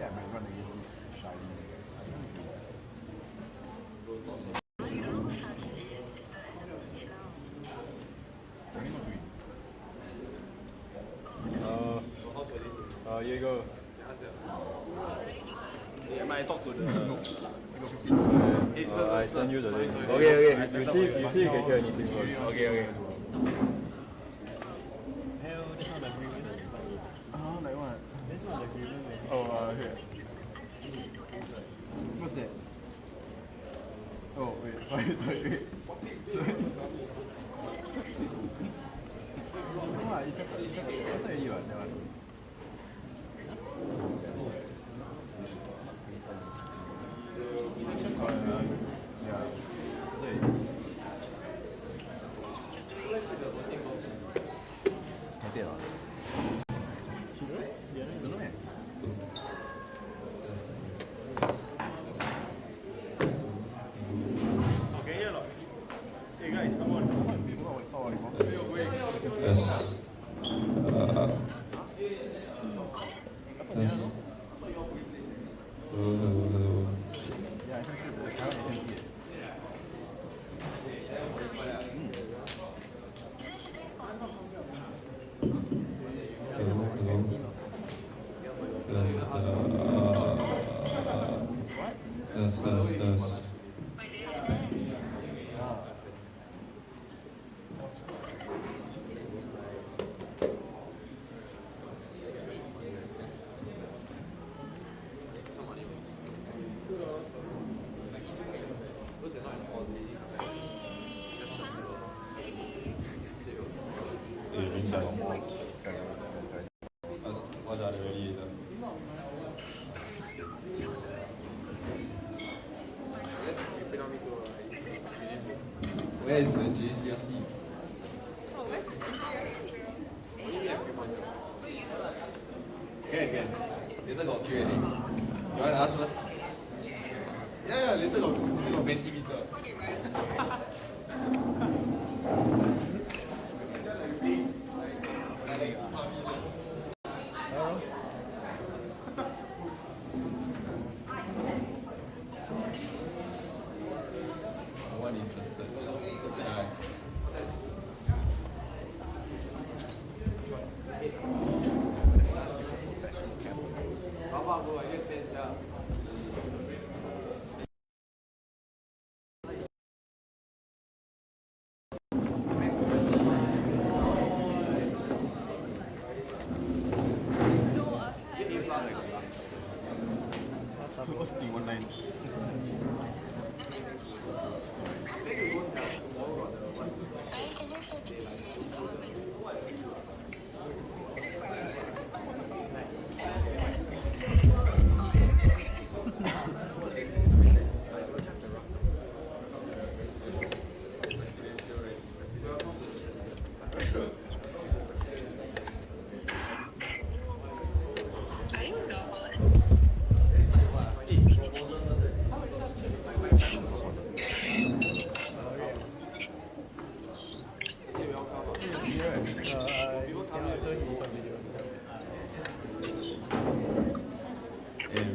I might run against this shiny. Here you go. Am I talk to the? No. I send you the link. Okay. You see you can hear anything first. Okay. Like what? That's not the agreement. Here. What's that? Oh, wait. Sorry. No, it's settled already, what, that one. Yeah. Can I say it or not? Don't know, man. Okay, yeah, look. Hey guys, come on. Yes. Yes. Hello. Yeah, I can see it. I can see it. Yes. What's that already? Where is the GCRC? Can. Later got Q&A. You want to ask first? Yeah, later got 20 meter. One interested, yeah. What's the 19?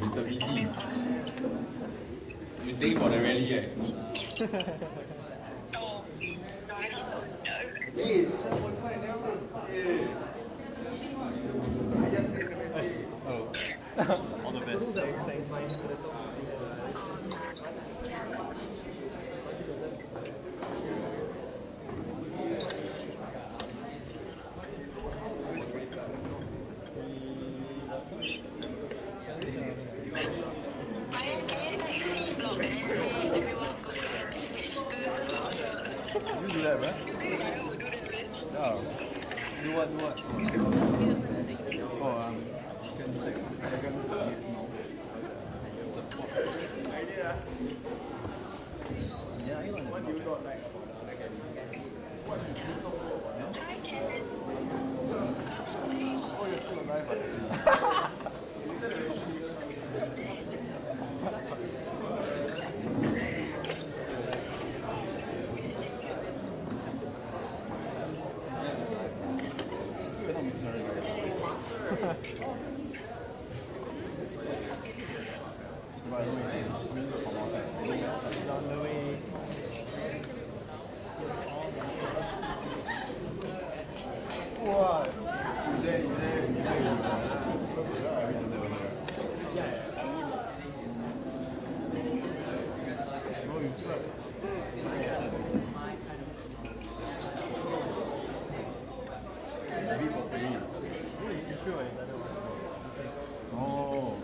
Mr. VP, you staying for the rally, right? Hey, 7.5 now. Hey. I just take the message. All the best. You do that, right? Oh. Do what? Oh, yeah, you what do you got like? Oh, you're still alive. It's on the way. What? Oh.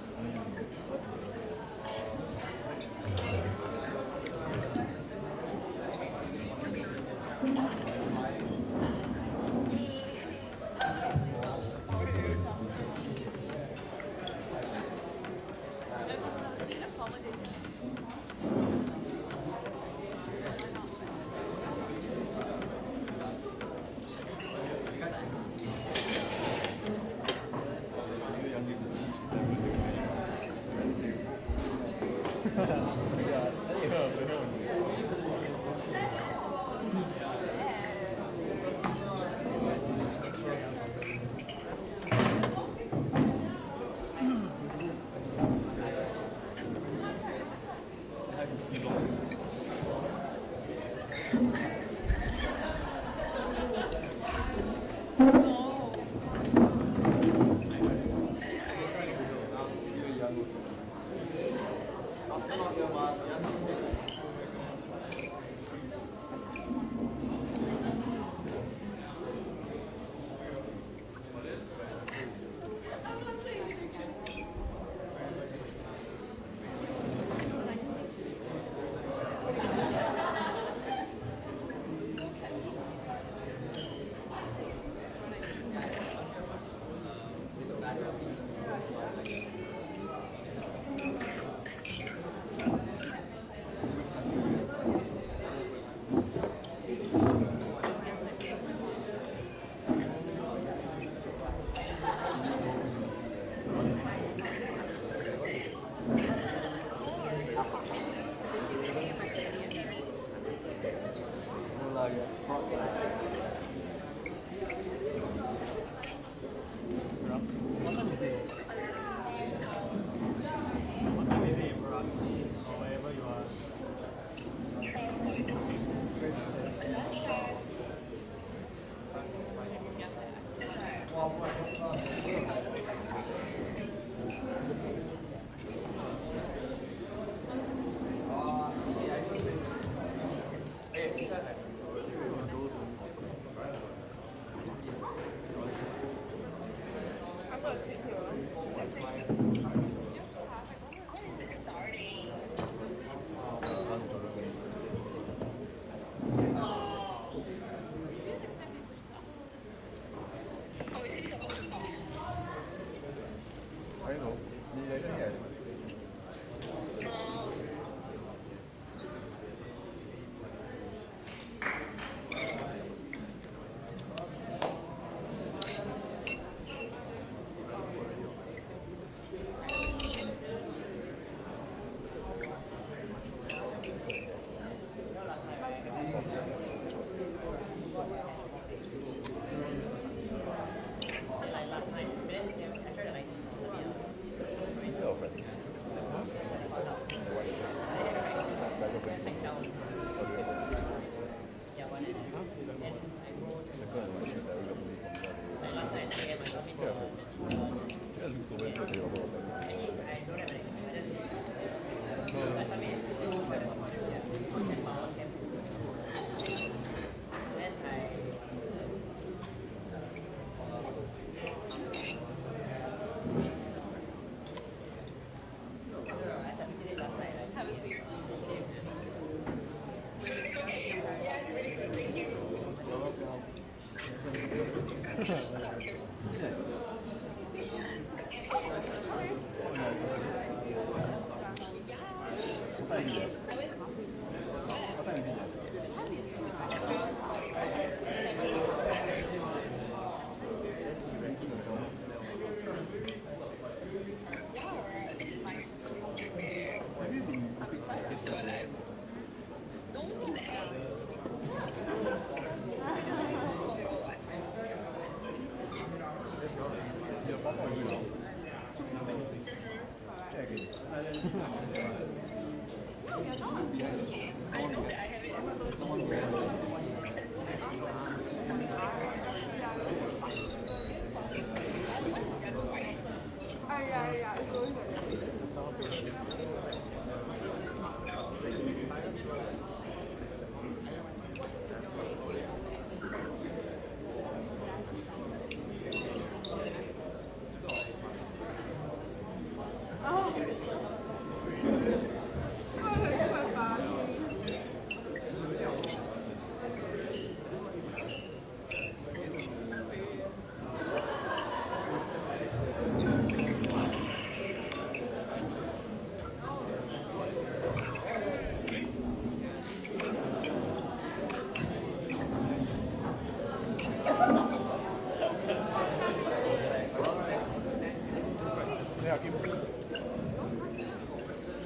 Yeah, keep it.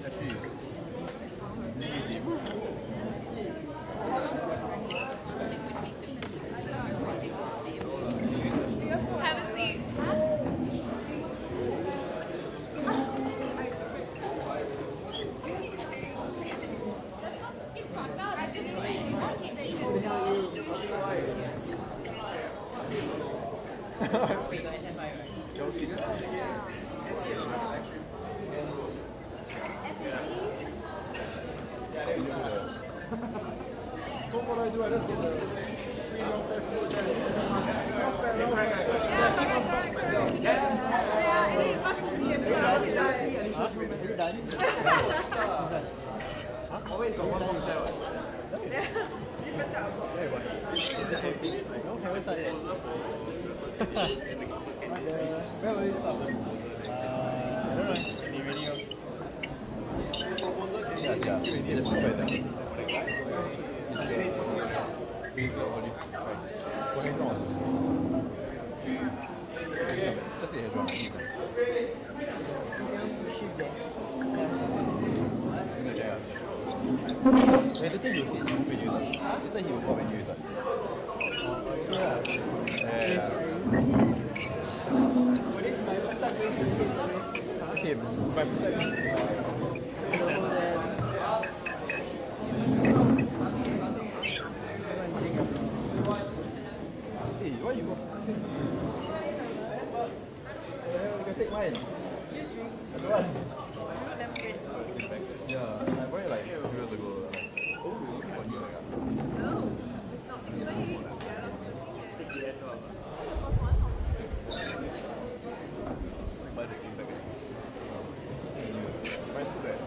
Actually, easy. Have a seat. So what do I do? I just get the free welfare food. Oh wait, got one more is there. No, haven't started yet. Where will you start? I don't know. Any video? Yeah. It's right there. Big olive. What is on? Just eat it. Wait, later you see it, you will use it. Later he will go and use it. Yeah. Okay, my hey, why you go? You can take mine. I don't want. Yeah, I bought it like 2 years ago. Oh, we're looking for you like us. Buy the same package. Price too bad.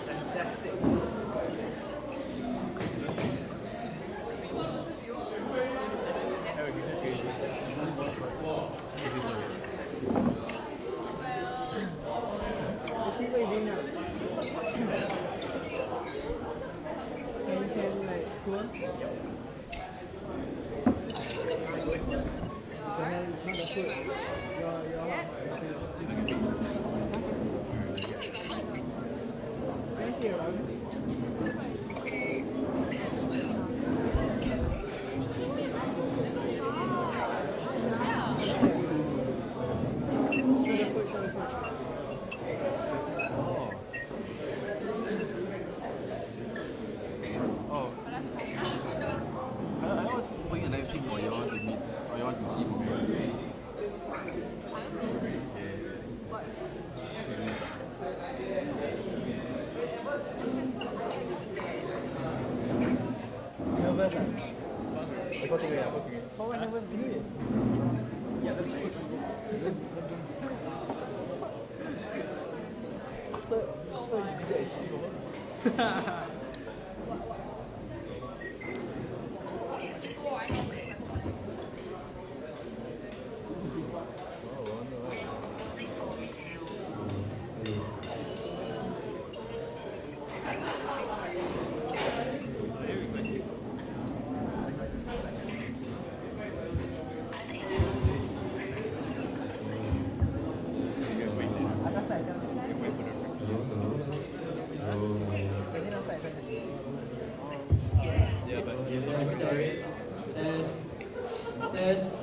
Fantastic. Oh. I want bring a live stream or you want to meet or you want to see from here. Nervous ah? Kau tengok apa tengok? Kau kan nervous gini? Ya, let's check. After you did that, you know.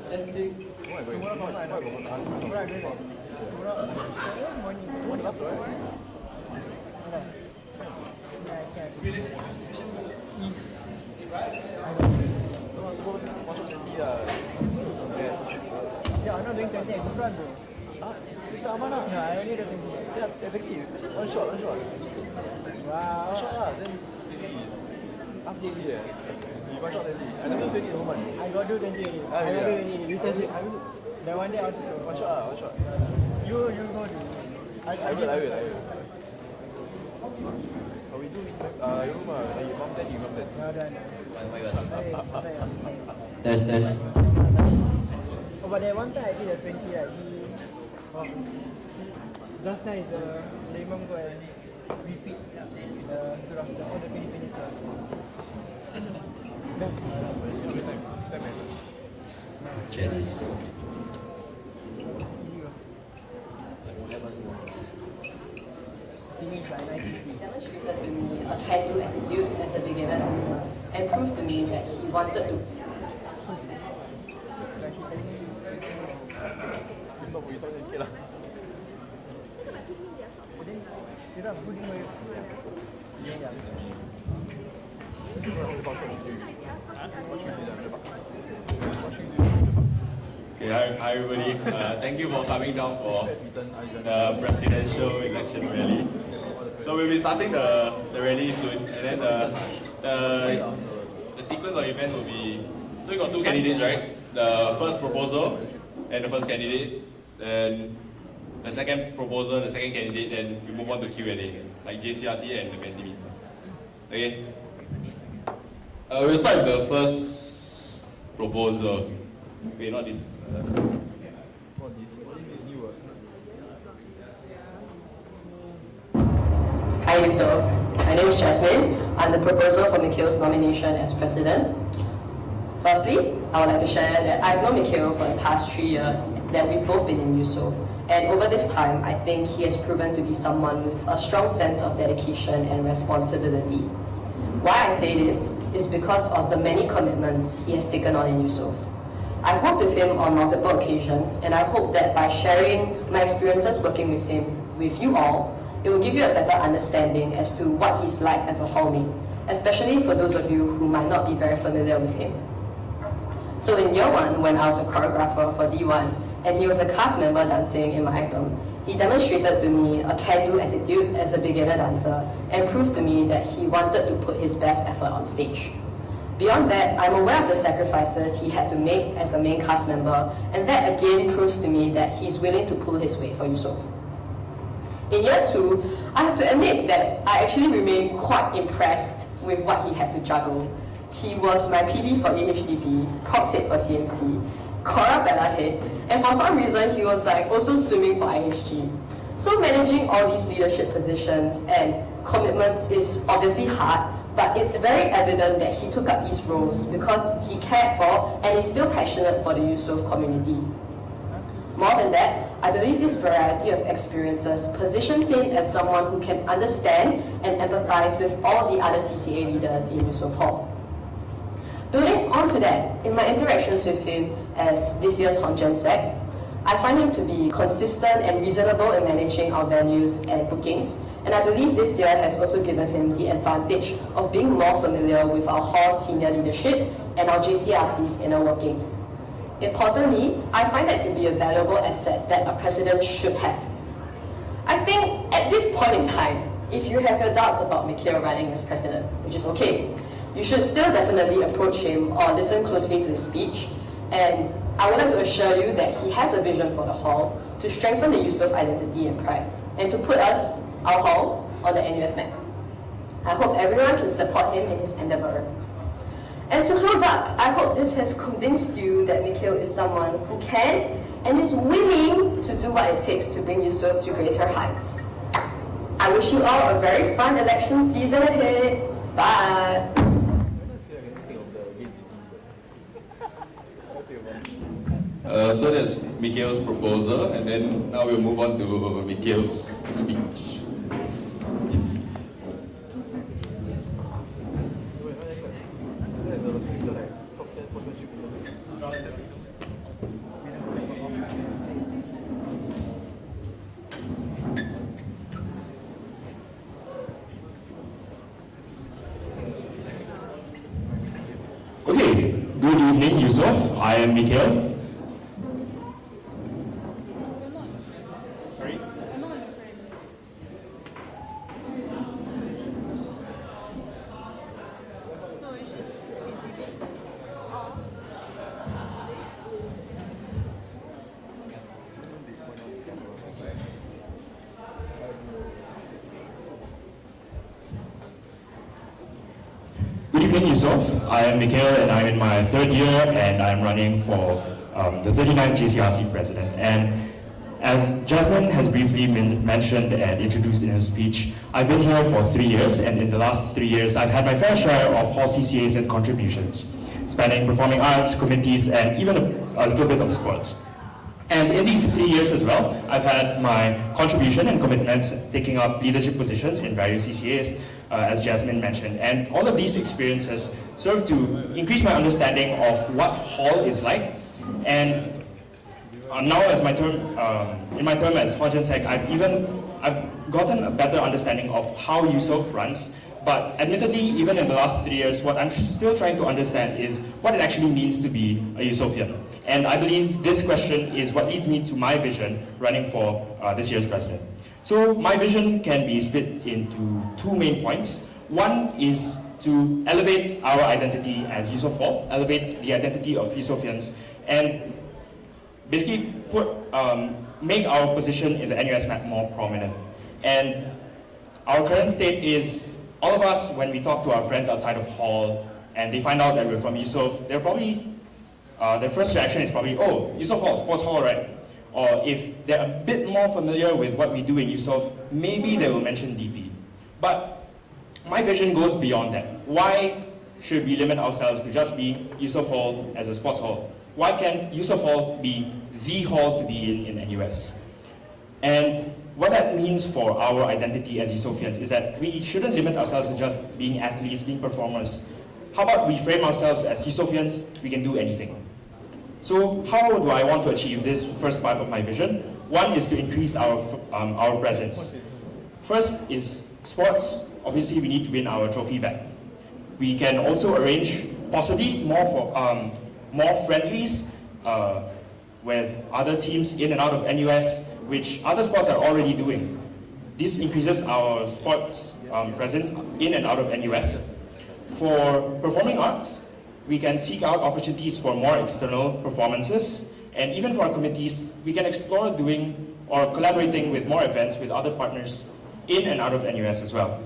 Tomorrow confirm I know. Tomorrow I going there. Tomorrow morning. What's last right? Yeah, I can. Yeah, I'm not doing 20 at front bro. Tak aman lah. No, I only do 20. Ya, exactly. One shot. Wow. One shot lah. Then half daily eh. One shot daily. I never do 20 the whole month. I got do 20 already. Ah, I got yeah. do 20. You said it. That one day I want to do. One shot. You go do. I will. We do room lah. Imam 10, Imam 10. Yeah, done. Test. Oh, but that one time I did the 20, right? Just nice, the Imam go and repeat the surah, all the 20 surah. Best. Jealous. Easy go. Finish by 9:50. Demonstrated to me a can-do attitude as a beginner dancer and proved to me that he wanted to. Like she telling me. If not, we talk okay lah. Then, you know, put in my. Yeah. Okay, hi everybody. Thank you for coming down for the presidential election rally. So we'll be starting the rally soon, and then the sequence of events will be. So we got two candidates, right? The first proposal and the first candidate, then the second proposal, the second candidate, then we move on to Q&A, like JCRC and the Bendy meeting. Okay. We'll start with the first proposal. Okay, not this. Hi Eusoff, my name is Jasmine. I'm the proposer for Mikuel's nomination as president. Firstly, I would like to share that I've known Mikuel for the past 3 years, that we've both been in Eusoff. And over this time, I think he has proven to be someone with a strong sense of dedication and responsibility. Why I say this is because of the many commitments he has taken on in Eusoff. I've worked with him on multiple occasions, and I hope that by sharing my experiences working with him, with you all, it will give you a better understanding as to what he's like as a hallmate, especially for those of you who might not be very familiar with him. So in year 1, when I was a choreographer for D1, and he was a cast member dancing in my item, he demonstrated to me a can-do attitude as a beginner dancer and proved to me that he wanted to put his best effort on stage. Beyond that, I'm aware of the sacrifices he had to make as a main cast member, and that again proves to me that he's willing to pull his weight for Eusoff. In year 2, I have to admit that I actually remained quite impressed with what he had to juggle. He was my PD for AHDB, props head for CMC, Cora Bella head, and for some reason he was like also swimming for IHG. So managing all these leadership positions and commitments is obviously hard, but it's very evident that he took up these roles because he cared for and is still passionate for the Eusoff community. More than that, I believe this variety of experiences positions him as someone who can understand and empathize with all the other CCA leaders in Eusoff Hall. Building on to that, in my interactions with him as this year's Hongen Sec, I find him to be consistent and reasonable in managing our venues and bookings, and I believe this year has also given him the advantage of being more familiar with our hall's senior leadership and our JCRC's inner workings. Importantly, I find that to be a valuable asset that a president should have. I think at this point in time, if you have your doubts about Mikuel running as president, which is okay, you should still definitely approach him or listen closely to his speech, and I would like to assure you that he has a vision for the hall to strengthen the Eusoff identity and pride, and to put us, our hall, on the NUS map. I hope everyone can support him in his endeavor. And to close up, I hope this has convinced you that Mikuel is someone who can and is willing to do what it takes to bring Eusoff to greater heights. I wish you all a very fun election season ahead. Bye! So that's Mikuel's proposal, and then now we'll move on to Mikuel's speech. Eusoff. I am Mikuel. Sorry? Good evening, Eusoff. I am Mikuel and I'm in my third year and I'm running for the 39th JCRC president. And as Jasmine has briefly mentioned and introduced in her speech, I've been here for 3 years, and in the last 3 years I've had my fair share of hall CCAs and contributions, spanning performing arts, committees, and even a little bit of sports. And in these 3 years as well, I've had my contribution and commitments taking up leadership positions in various CCAs, as Jasmine mentioned. And all of these experiences serve to increase my understanding of what hall is like. And now as in my term as Hall Gen Sec, I've gotten a better understanding of how Eusoff runs. But admittedly, even in the last 3 years, what I'm still trying to understand is what it actually means to be a Eusoffian. And I believe this question is what leads me to my vision running for this year's president. So my vision can be split into 2 main points. One is to elevate our identity as Eusoff Hall, elevate the identity of Eusoffians, and basically make our position in the NUS map more prominent. And our current state is, all of us, when we talk to our friends outside of hall and they find out that we're from Eusoff, they're probably, their first reaction is probably, oh, Eusoff Hall, sports hall, right? Or if they're a bit more familiar with what we do in Eusoff, maybe they will mention DP. But my vision goes beyond that. Why should we limit ourselves to just be Eusoff Hall as a sports hall? Why can't Eusoff Hall be the hall to be in NUS? And what that means for our identity as Eusoffians is that we shouldn't limit ourselves to just being athletes, being performers. How about we frame ourselves as Eusoffians, we can do anything. So how do I want to achieve this first part of my vision? One is to increase our presence. First is sports. Obviously, we need to win our trophy back. We can also arrange possibly more friendlies with other teams in and out of NUS, which other sports are already doing. This increases our sports presence in and out of NUS. For performing arts, we can seek out opportunities for more external performances, and even for our committees, we can explore doing or collaborating with more events with other partners in and out of NUS as well.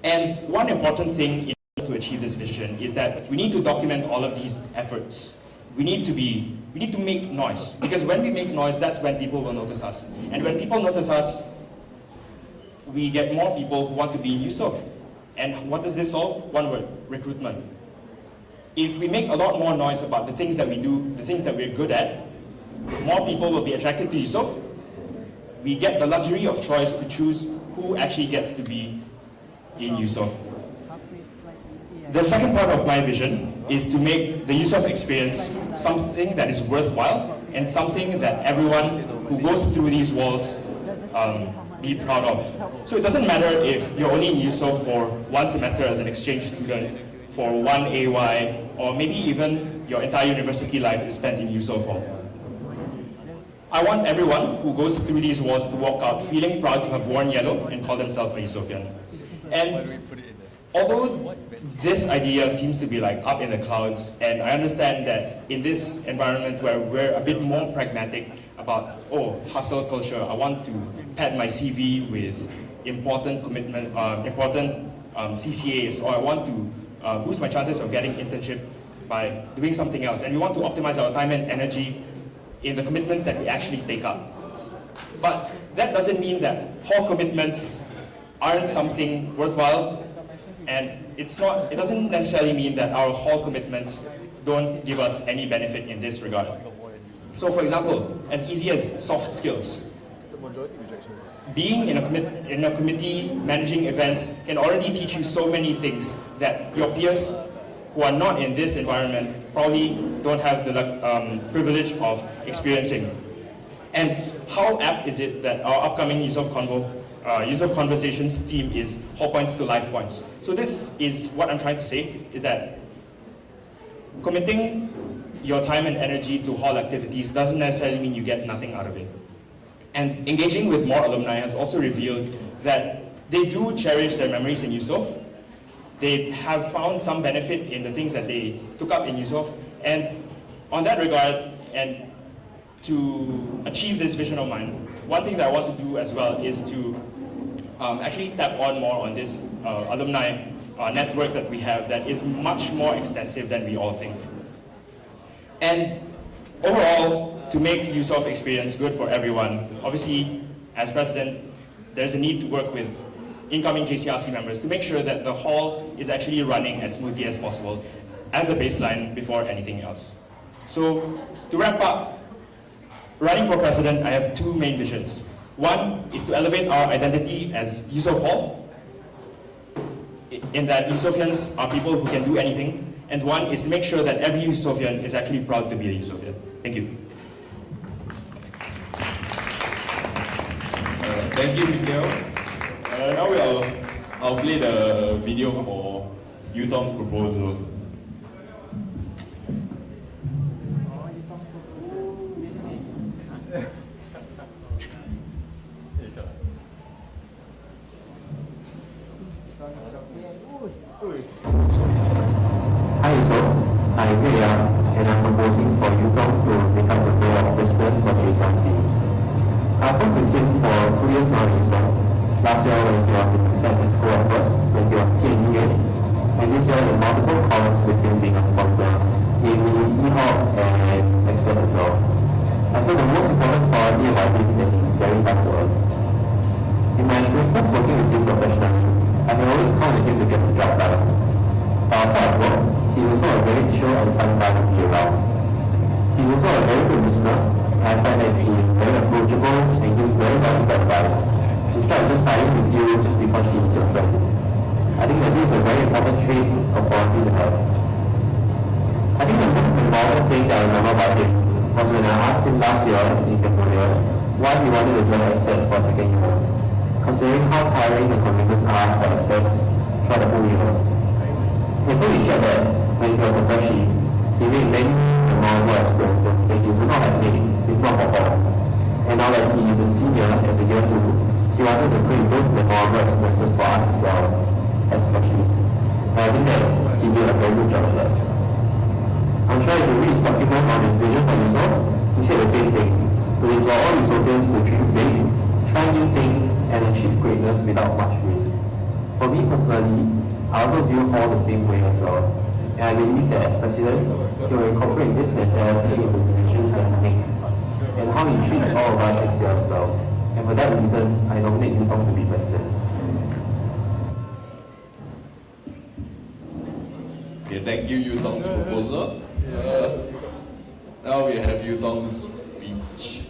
And one important thing to achieve this vision is that we need to document all of these efforts. We need to make noise, because when we make noise, that's when people will notice us. And when people notice us, we get more people who want to be in Eusoff. And what does this solve? One word: recruitment. If we make a lot more noise about the things that we do, the things that we're good at, more people will be attracted to Eusoff. We get the luxury of choice to choose who actually gets to be in Eusoff. The second part of my vision is to make the Eusoff experience something that is worthwhile and something that everyone who goes through these walls be proud of. So it doesn't matter if you're only in Eusoff for 1 semester as an exchange student, for 1 AY, or maybe even your entire university life is spent in Eusoff Hall. I want everyone who goes through these walls to walk out feeling proud to have worn yellow and call themselves a Eusoffian. And although this idea seems to be like up in the clouds, and I understand that in this environment where we're a bit more pragmatic about, oh, hustle culture, I want to pad my CV with important commitment, CCAs, or I want to boost my chances of getting internship by doing something else, and we want to optimize our time and energy in the commitments that we actually take up. But that doesn't mean that hall commitments aren't something worthwhile, and it doesn't necessarily mean that our hall commitments don't give us any benefit in this regard. So for example, as easy as soft skills. Being in a committee, managing events can already teach you so many things that your peers who are not in this environment probably don't have the privilege of experiencing. And how apt is it that our upcoming Eusoff Conversations theme is Hall Points to Life Points. So this is what I'm trying to say, is that committing your time and energy to hall activities doesn't necessarily mean you get nothing out of it. And engaging with more alumni has also revealed that they do cherish their memories in Eusoff. They have found some benefit in the things that they took up in Eusoff. And on that regard, and to achieve this vision of mine, one thing that I want to do as well is to actually tap on more on this alumni network that we have that is much more extensive than we all think. And overall, to make Eusoff experience good for everyone, obviously, as president, there's a need to work with incoming JCRC members to make sure that the hall is actually running as smoothly as possible as a baseline before anything else. So, to wrap up, running for president, I have two main visions. One is to elevate our identity as Eusoff Hall, in that Eusoffians are people who can do anything, and one is to make sure that every Eusoffian is actually proud to be a Eusoffian. Thank you. Thank you, Mikuel. Now I'll play the video for Yutong's proposal. Hi Eusoff, I'm Mikuel and I'm proposing for Yutong to take up the role of president for JCRC. I've worked with him for 2 years now in Eusoff. Last year when he was in expensive school at first, when he was TNEA, and this year in multiple columns with him being a sponsor, namely EHOP and Express as well. I feel the most important quality about him is that he's very down to earth. In my experiences working with him professionally, I can always count on him to get the job done. But outside of work, he's also a very chill and fun guy to be around. He's also a very good listener, and I find that he is very approachable and gives very logical advice. Instead of just siding with you just because he is your friend. I think that this is a very important trait or quality to have. I think the most memorable thing that I remember about him was when I asked him last year in Cambodia why he wanted to join expats for a second year, considering how tiring the commitments are for expats throughout the whole year. And so he shared that when he was a freshie, he made many memorable experiences that he would not have made if not for all. And now that he is a senior as a year 2, he wanted to create those memorable experiences for us as well, as freshies. And I think that he did a very good job at that. I'm sure if you read his document on his vision for Eusoff, he said the same thing. It is for all Eusoffians to dream big, try new things, and achieve greatness without much risk. For me personally, I also view Hall the same way as well. And I believe that as president, he will incorporate this mentality into the decisions that he makes, and how he treats all of us next year as well. And for that reason, I nominate Yutong to be president. Okay, thank you, Yutong's proposal. Now we have Yutong's speech.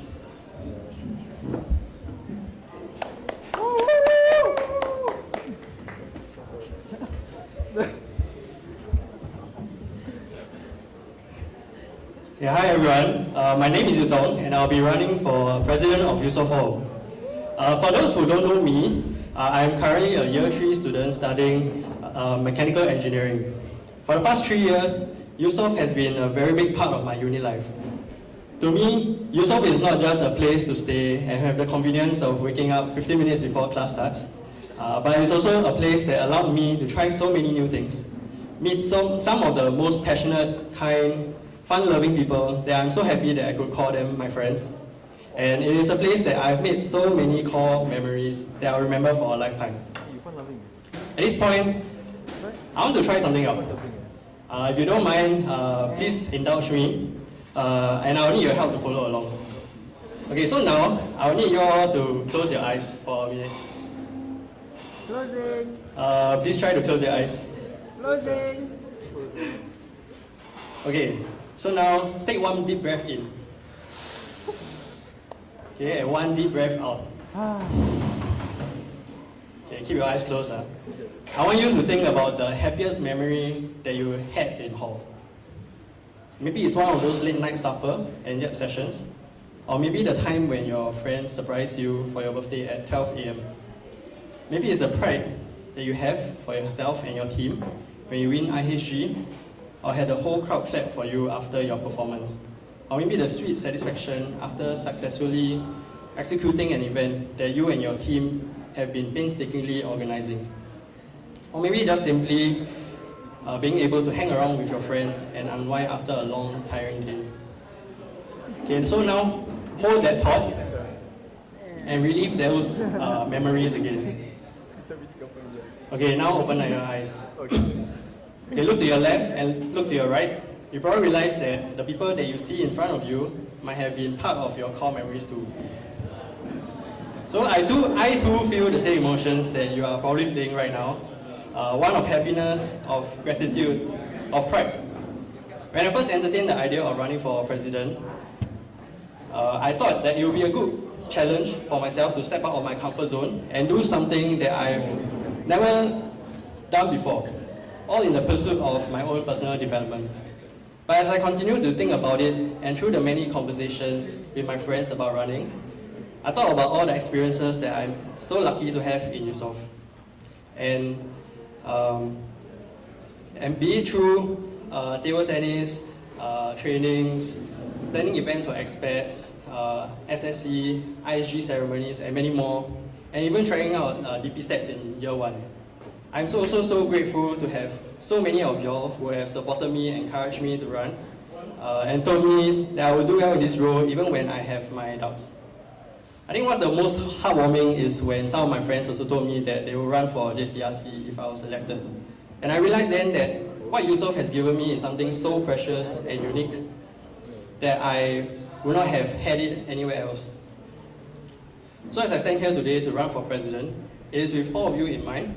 Yeah, hi everyone. My name is Yutong and I'll be running for President of Eusoff Hall. For those who don't know me, I'm currently a year 3 student studying mechanical engineering. For the past 3 years, Eusoff has been a very big part of my uni life. To me, Eusoff is not just a place to stay and have the convenience of waking up 15 minutes before class starts, but it's also a place that allowed me to try so many new things, meet some of the most passionate, kind, fun-loving people that I'm so happy that I could call them my friends. And it is a place that I've made so many core memories that I'll remember for a lifetime. At this point, I want to try something out. If you don't mind, please indulge me, and I'll need your help to follow along. Okay, so now, I'll need you all to close your eyes for a minute. Closing. Please try to close your eyes. Closing. Okay, so now, take one deep breath in. Okay, and one deep breath out. Okay, keep your eyes closed. I want you to think about the happiest memory that you had in hall. Maybe it's one of those late night supper and yap sessions, or maybe the time when your friends surprise you for your birthday at 12 a.m. Maybe it's the pride that you have for yourself and your team when you win IHG, or had the whole crowd clap for you after your performance, or maybe the sweet satisfaction after successfully executing an event that you and your team have been painstakingly organizing. Or maybe just simply being able to hang around with your friends and unwind after a long, tiring day. Okay, so now hold that thought and relive those memories again. Okay, now open your eyes. Okay, look to your left and look to your right. You probably realize that the people that you see in front of you might have been part of your core memories too. So I too feel the same emotions that you are probably feeling right now. One of happiness, of gratitude, of pride. When I first entertained the idea of running for president, I thought that it would be a good challenge for myself to step out of my comfort zone and do something that I've never done before, all in the pursuit of my own personal development. But as I continued to think about it, and through the many conversations with my friends about running, I thought about all the experiences that I'm so lucky to have in Eusoff. And be it through table tennis, trainings, planning events for expats, SSC, ISG ceremonies, and many more, and even trying out DP sets in year 1. I'm also so grateful to have so many of y'all who have supported me, encouraged me to run, and told me that I will do well in this role even when I have my doubts. I think what's the most heartwarming is when some of my friends also told me that they will run for JCRC if I was selected. And I realized then that what Eusoff has given me is something so precious and unique that I would not have had it anywhere else. So as I stand here today to run for president, it is with all of you in mind,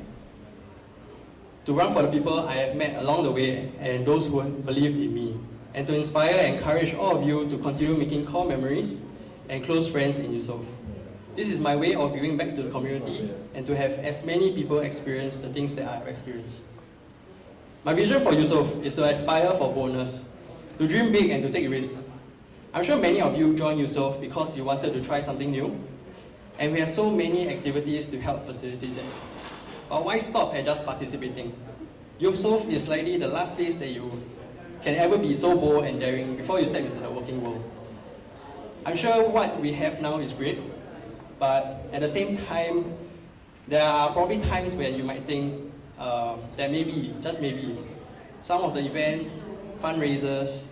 to run for the people I have met along the way and those who believed in me, and to inspire and encourage all of you to continue making core memories and close friends in Eusoff. This is my way of giving back to the community and to have as many people experience the things that I have experienced. My vision for Eusoff is to aspire for boldness, to dream big and to take risks. I'm sure many of you joined Eusoff because you wanted to try something new, and we have so many activities to help facilitate that. But why stop at just participating? Eusoff is likely the last place that you can ever be so bold and daring before you step into the working world. I'm sure what we have now is great, but at the same time, there are probably times when you might think that maybe, just maybe, some of the events, fundraisers,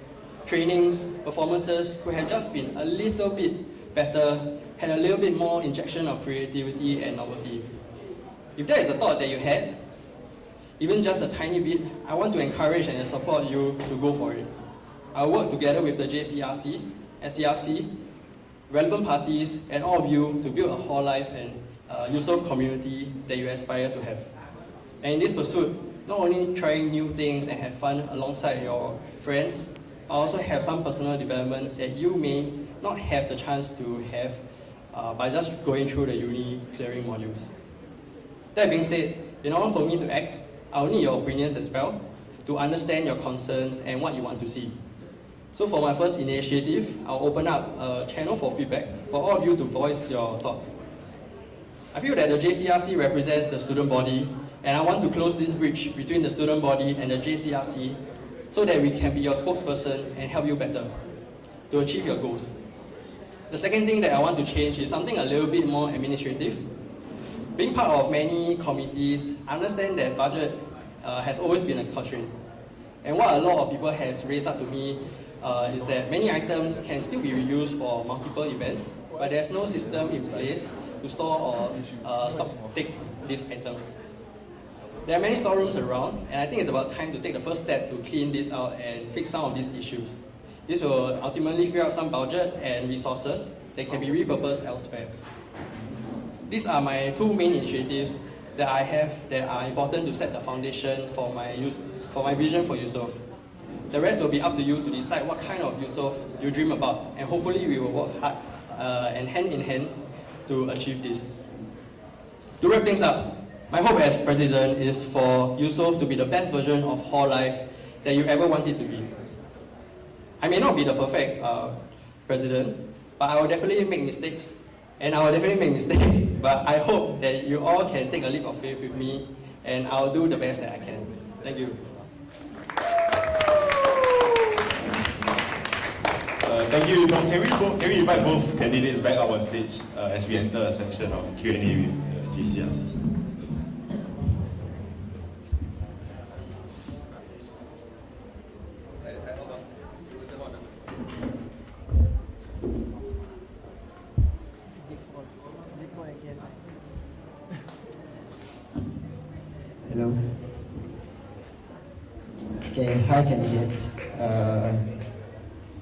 trainings, performances could have just been a little bit better, had a little bit more injection of creativity and novelty. If that is a thought that you had, even just a tiny bit, I want to encourage and support you to go for it. I'll work together with the JCRC, SCRC, relevant parties, and all of you to build a whole life and Eusoff community that you aspire to have. And in this pursuit, not only trying new things and have fun alongside your friends, but also have some personal development that you may not have the chance to have by just going through the uni clearing modules. That being said, in order for me to act, I'll need your opinions as well to understand your concerns and what you want to see. So for my first initiative, I'll open up a channel for feedback for all of you to voice your thoughts. I feel that the JCRC represents the student body, and I want to close this bridge between the student body and the JCRC so that we can be your spokesperson and help you better to achieve your goals. The second thing that I want to change is something a little bit more administrative. Being part of many committees, I understand that budget has always been a constraint. And what a lot of people has raised up to me is that many items can still be reused for multiple events, but there's no system in place to store or take these items. There are many storerooms around, and I think it's about time to take the first step to clean this out and fix some of these issues. This will ultimately free up some budget and resources that can be repurposed elsewhere. These are my two main initiatives that I have that are important to set the foundation for my vision for Eusoff. The rest will be up to you to decide what kind of Eusoff you dream about, and hopefully we will work hard and hand in hand to achieve this. To wrap things up, my hope as president is for Eusoff to be the best version of hall life that you ever wanted to be. I may not be the perfect president, but I will definitely make mistakes. And I will definitely make mistakes, but I hope that you all can take a leap of faith with me, and I'll do the best that I can. Thank you. Thank you. Can we invite both candidates back up on stage as we enter a section of Q&A with GCRC? Hello. Okay, hi candidates.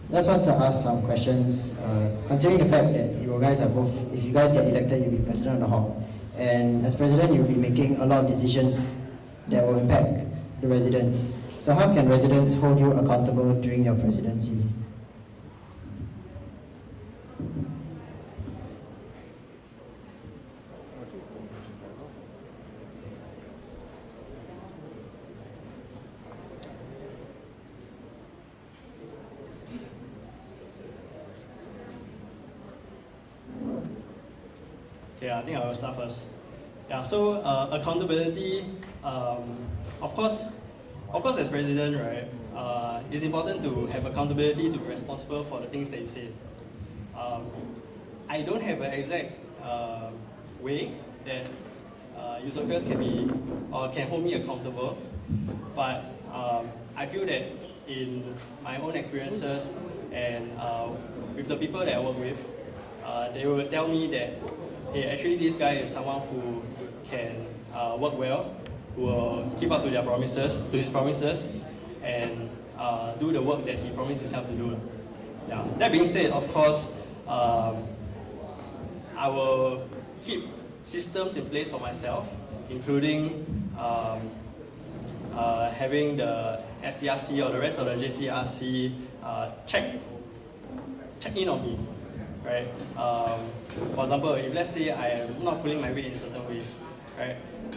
Just want to ask some questions. Considering the fact that you guys are both, if you guys get elected, you'll be president of the hall, and as president, you'll be making a lot of decisions that will impact the residents. So how can residents hold you accountable during your presidency? Okay, I think I will start first. Yeah, so accountability, of course, as president, right, it's important to have accountability to be responsible for the things that you say. I don't have an exact way that Eusoff can be or can hold me accountable, but I feel that in my own experiences and with the people that I work with, they will tell me that, hey, actually this guy is someone who can work well, who will keep up to his promises, and do the work that he promised himself to do. Yeah. That being said, of course, I will keep systems in place for myself, including having the SCRC or the rest of the JCRC check in on me, right? For example, if let's say I am not pulling my weight in certain ways, right?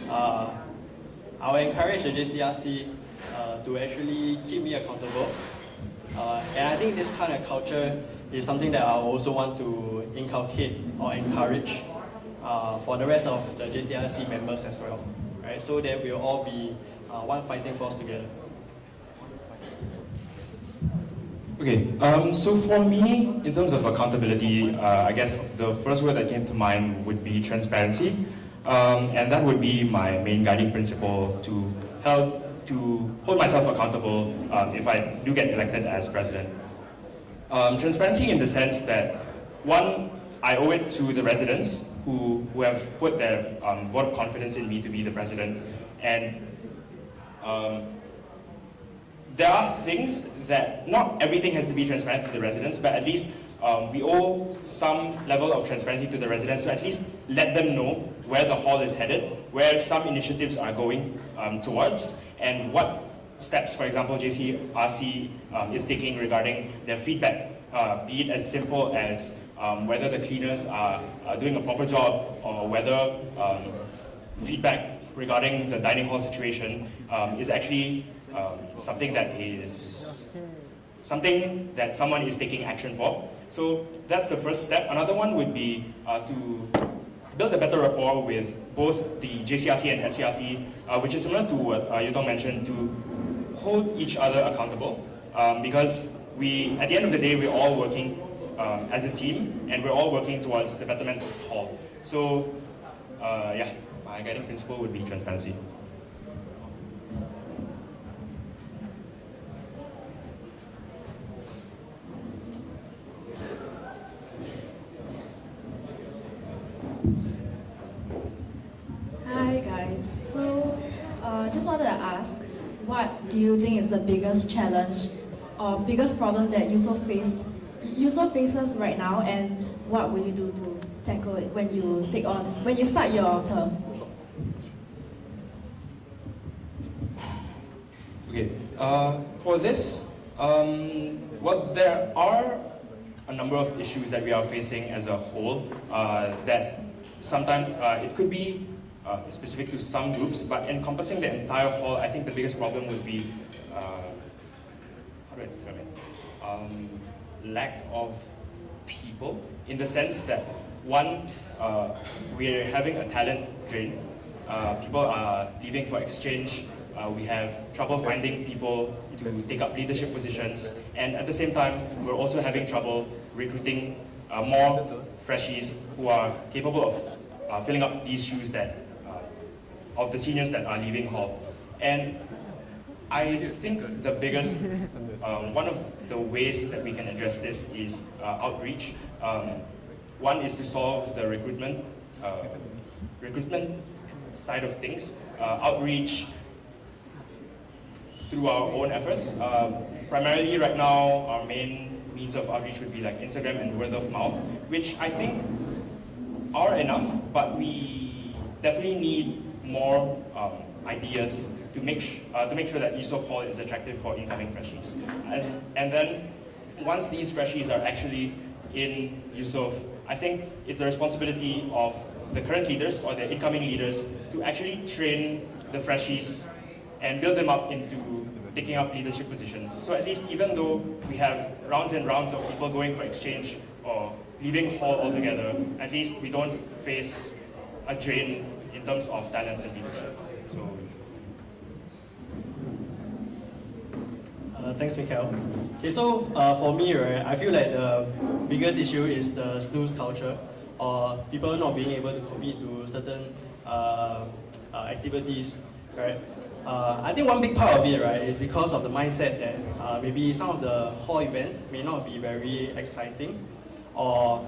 I will encourage the JCRC to actually keep me accountable. And I think this kind of culture is something that I also want to inculcate or encourage for the rest of the JCRC members as well, right? So that we'll all be one fighting force together. Okay, so for me, in terms of accountability, I guess the first word that came to mind would be transparency. And that would be my main guiding principle to help to hold myself accountable if I do get elected as president. Transparency in the sense that, one, I owe it to the residents who have put their vote of confidence in me to be the president. And there are things that, not everything has to be transparent to the residents, but at least we owe some level of transparency to the residents to at least let them know where the hall is headed, where some initiatives are going towards, and what steps, for example, JCRC is taking regarding their feedback, be it as simple as whether the cleaners are doing a proper job, or whether feedback regarding the dining hall situation is actually something that someone is taking action for. So that's the first step. Another one would be to build a better rapport with both the JCRC and SCRC, which is similar to what Yutong mentioned, to hold each other accountable, because at the end of the day, we're all working as a team, and we're all working towards the betterment of the hall. So yeah, my guiding principle would be transparency. Hi guys, so just wanted to ask, what do you think is the biggest challenge or biggest problem that Eusoff faces right now, and what will you do to tackle it when you start your term? Okay, for this, well, there are a number of issues that we are facing as a whole that sometimes it could be specific to some groups, but encompassing the entire hall, I think the biggest problem would be, how do I describe it? Lack of people, in the sense that, one, we're having a talent drain. People are leaving for exchange, we have trouble finding people to take up leadership positions, and at the same time, we're also having trouble recruiting more freshies who are capable of filling up these shoes that of the seniors that are leaving hall. And I think the biggest, one of the ways that we can address this is outreach. One is to solve the recruitment side of things. Outreach through our own efforts. Primarily right now, our main means of outreach would be like Instagram and word of mouth, which I think are enough, but we definitely need more ideas to make sure that Eusoff Hall is attractive for incoming freshies. And then once these freshies are actually in Eusoff, I think it's the responsibility of the current leaders or the incoming leaders to actually train the freshies and build them up into taking up leadership positions. So at least even though we have rounds and rounds of people going for exchange or leaving hall altogether, at least we don't face a drain in terms of talent and leadership. So thanks, Mikuel. Okay, so for me, right, I feel like the biggest issue is the snooze culture, or people not being able to commit to certain activities, right? I think one big part of it, right, is because of the mindset that maybe some of the hall events may not be very exciting, or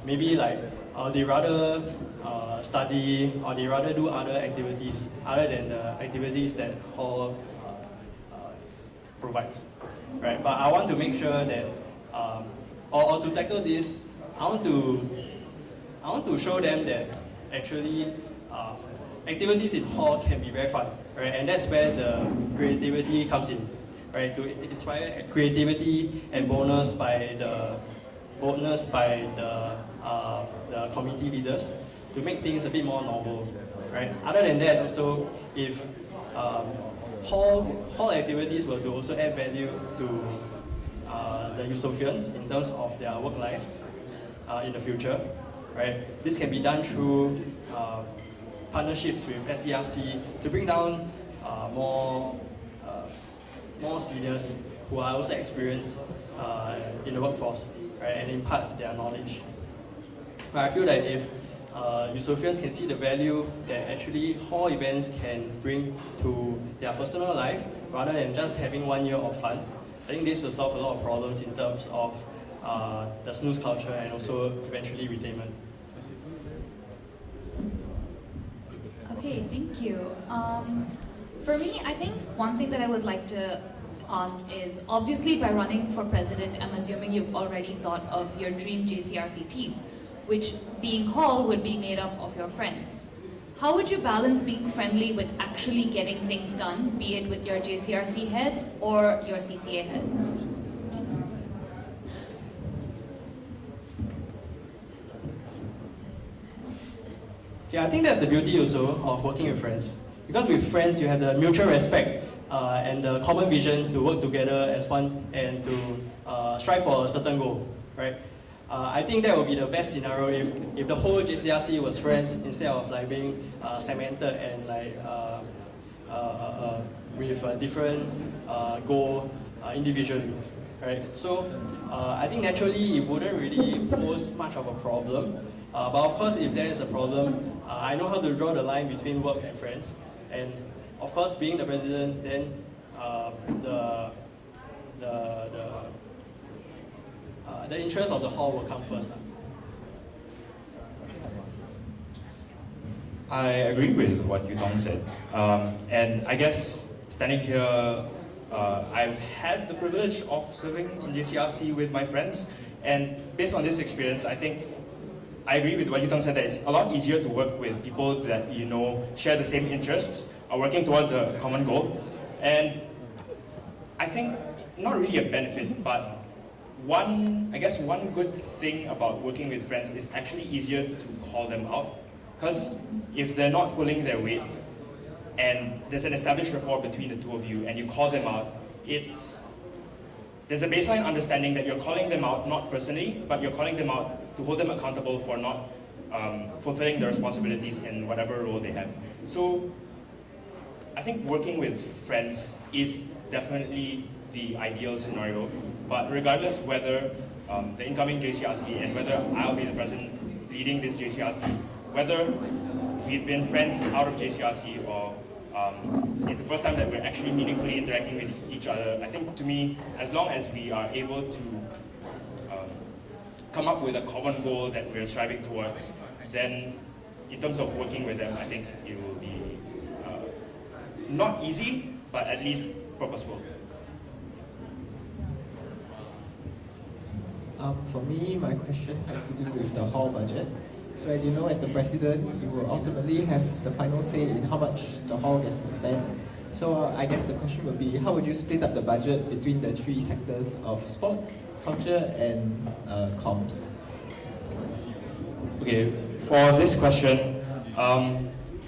maybe like they rather study, or they rather do other activities other than the activities that hall provides, right? But I want to make sure that, or to tackle this, I want to show them that actually activities in hall can be very fun, right? And that's where the creativity comes in, right? To inspire creativity and boldness by the committee leaders to make things a bit more novel, right? Other than that, also, if hall activities were to also add value to the Eusophians in terms of their work life in the future, right? This can be done through partnerships with SCRC to bring down more seniors who are also experienced in the workforce, right, and impart their knowledge. But I feel that if Eusophians can see the value that actually hall events can bring to their personal life, rather than just having 1 year of fun, I think this will solve a lot of problems in terms of the snooze culture and also eventually retainment. Okay, thank you. For me, I think one thing that I would like to ask is, obviously by running for president, I'm assuming you've already thought of your dream JCRC team, which being hall would be made up of your friends. How would you balance being friendly with actually getting things done, be it with your JCRC heads or your CCA heads? Yeah, I think that's the beauty also of working with friends. Because with friends, you have the mutual respect and the common vision to work together as one and to strive for a certain goal, right? I think that would be the best scenario if the whole JCRC was friends instead of like being segmented and like with a different goal individually, right? So I think naturally it wouldn't really pose much of a problem. But of course, if there is a problem, I know how to draw the line between work and friends. And of course, being the president, then the interest of the hall will come first. I agree with what Yutong said. And I guess standing here, I've had the privilege of serving in JCRC with my friends. And based on this experience, I think I agree with what Yutong said, that it's a lot easier to work with people that you know share the same interests, are working towards the common goal. And I think not really a benefit, but I guess one good thing about working with friends is actually easier to call them out. Because if they're not pulling their weight and there's an established rapport between the two of you and you call them out, there's a baseline understanding that you're calling them out not personally, but you're calling them out to hold them accountable for not fulfilling their responsibilities in whatever role they have. So I think working with friends is definitely the ideal scenario, but regardless whether the incoming JCRC and whether I'll be the president leading this JCRC, whether we've been friends out of JCRC or it's the first time that we're actually meaningfully interacting with each other, I think to me, as long as we are able to come up with a common goal that we're striving towards, then in terms of working with them, I think it will be not easy, but at least purposeful. For me, my question has to do with the hall budget. So as you know, as the president, you will ultimately have the final say in how much the hall gets to spend. So I guess the question would be, how would you split up the budget between the three sectors of sports, culture, and comms? Okay, for this question,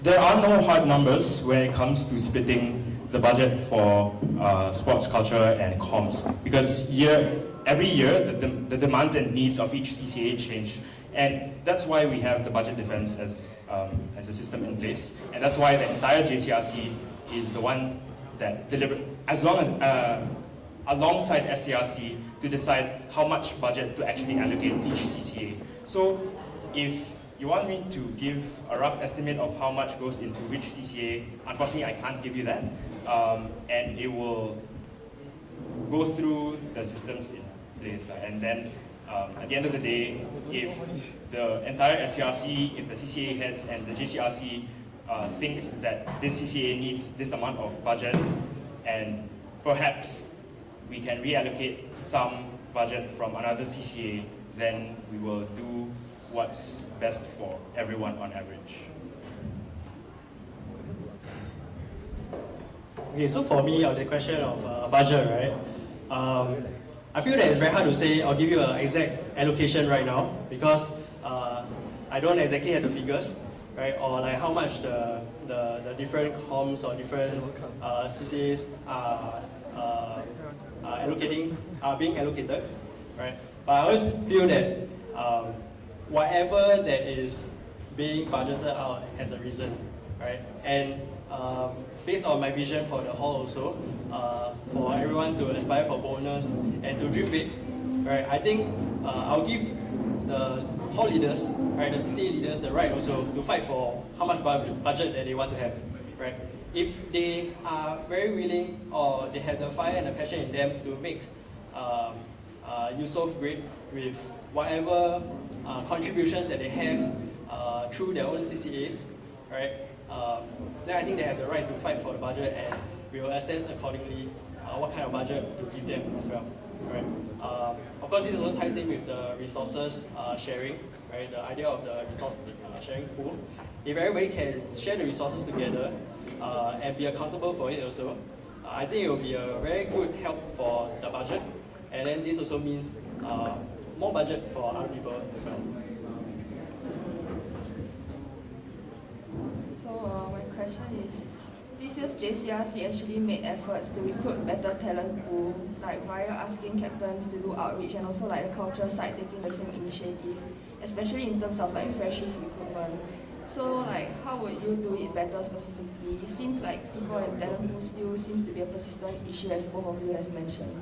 there are no hard numbers when it comes to splitting the budget for sports, culture, and comms, because every year the demands and needs of each CCA change, and that's why we have the budget defense as a system in place, and that's why the entire JCRC is the one that alongside SCRC to decide how much budget to actually allocate each CCA. So if you want me to give a rough estimate of how much goes into which CCA, unfortunately I can't give you that, and it will go through the systems in place, and then at the end of the day, if the entire SCRC, if the CCA heads and the JCRC thinks that this CCA needs this amount of budget, and perhaps we can reallocate some budget from another CCA, then we will do what's best for everyone on average. Okay, so for me, on the question of budget, right? I feel that it's very hard to say, I'll give you an exact allocation right now, because I don't exactly have the figures, right? Or like how much the different comms or different CCAs are being allocated, right? But I always feel that whatever that is being budgeted out has a reason, right? And based on my vision for the hall also, for everyone to aspire for bonus and to dream big, right? I think I'll give the hall leaders, right, the CCA leaders, the right also to fight for how much budget that they want to have, right? If they are very willing or they have the fire and the passion in them to make Eusoff great with whatever contributions that they have through their own CCAs, right? Then I think they have the right to fight for the budget, and we will assess accordingly what kind of budget to give them as well, right? Of course, this also ties in with the resources sharing, right? The idea of the resource sharing pool. If everybody can share the resources together and be accountable for it also, I think it will be a very good help for the budget, and then this also means more budget for other people as well. So my question is, this year's JCRC actually made efforts to recruit better talent pool, like via asking captains to do outreach, and also like the culture side taking the same initiative, especially in terms of like freshies recruitment. So like, how would you do it better specifically? It seems like people and talent pool still seems to be a persistent issue, as both of you has mentioned.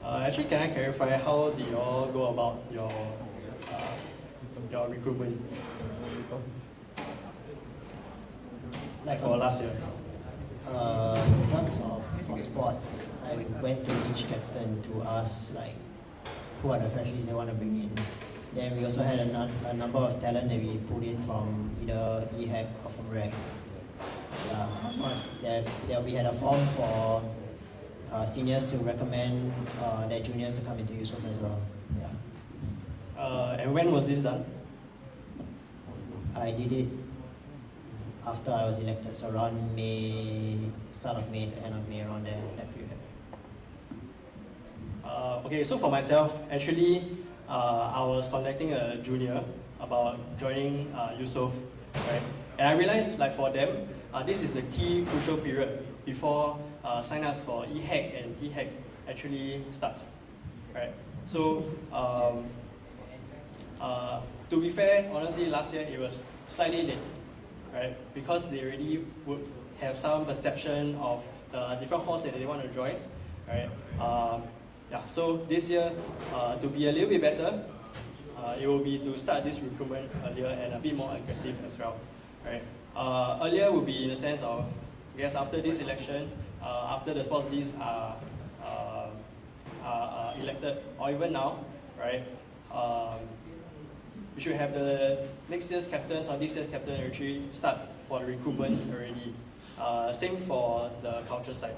Actually, can I clarify how do you all go about your recruitment? Like for last year? In terms of for sports, I went to each captain to ask like who are the freshies they want to bring in. Then we also had a number of talent that we put in from either EHAC or from REC. Yeah, we had a form for seniors to recommend their juniors to come into Eusoff as well. Yeah. And when was this done? I did it after I was elected, so around May, start of May to end of May, around there, that period. Okay, so for myself, actually, I was contacting a junior about joining Eusoff, right? And I realized, like for them, this is the key crucial period before sign-ups for EHAC and THAC actually starts, right? So To be fair, honestly, last year it was slightly late, right? Because they already would have some perception of the different halls that they want to join, right? Yeah, so this year, to be a little bit better, it will be to start this recruitment earlier and a bit more aggressive as well, right? Earlier would be in the sense of, I guess after this election, after the sports leagues are elected, or even now, right? We should have the next year's captains or this year's captain actually start for the recruitment already. Same for the culture side.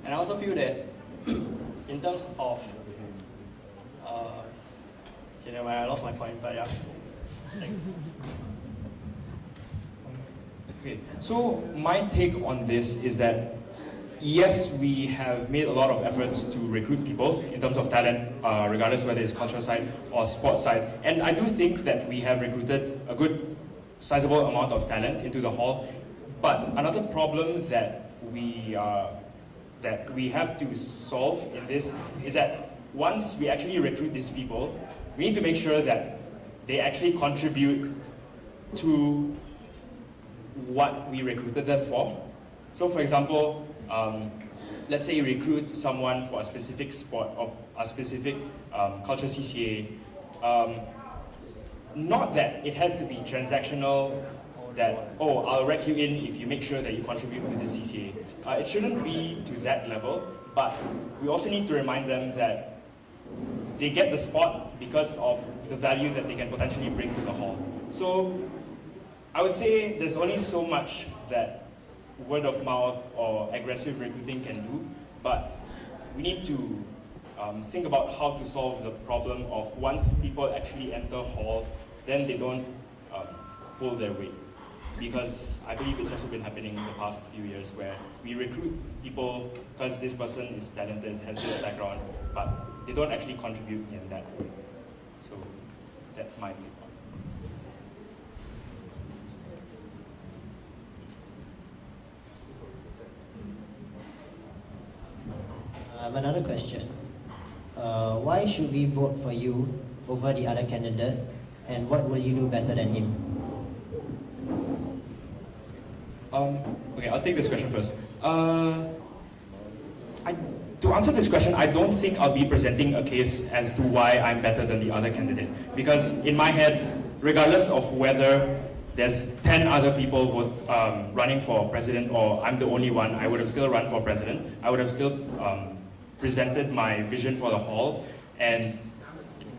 And I also feel that in terms of, okay, never mind, I lost my point, but yeah. Thanks. Okay, so my take on this is that yes, we have made a lot of efforts to recruit people in terms of talent, regardless whether it's cultural side or sports side. And I do think that we have recruited a good, sizable amount of talent into the hall. But another problem that we have to solve in this is that once we actually recruit these people, we need to make sure that they actually contribute to what we recruited them for. So for example, let's say you recruit someone for a specific sport or a specific culture CCA. Not that it has to be transactional, that, oh, I'll rec you in if you make sure that you contribute to the CCA. It shouldn't be to that level, but we also need to remind them that they get the spot because of the value that they can potentially bring to the hall. So I would say there's only so much that word of mouth or aggressive recruiting can do, but we need to think about how to solve the problem of once people actually enter hall, then they don't pull their weight. Because I believe it's also been happening in the past few years where we recruit people because this person is talented, has this background, but they don't actually contribute in that way. So that's my view. I have another question. Why should we vote for you over the other candidate, and what will you do better than him? Okay, I'll take this question first. To answer this question, I don't think I'll be presenting a case as to why I'm better than the other candidate. Because in my head, regardless of whether there's 10 other people running for president or I'm the only one, I would have still run for president. I would have still presented my vision for the hall, and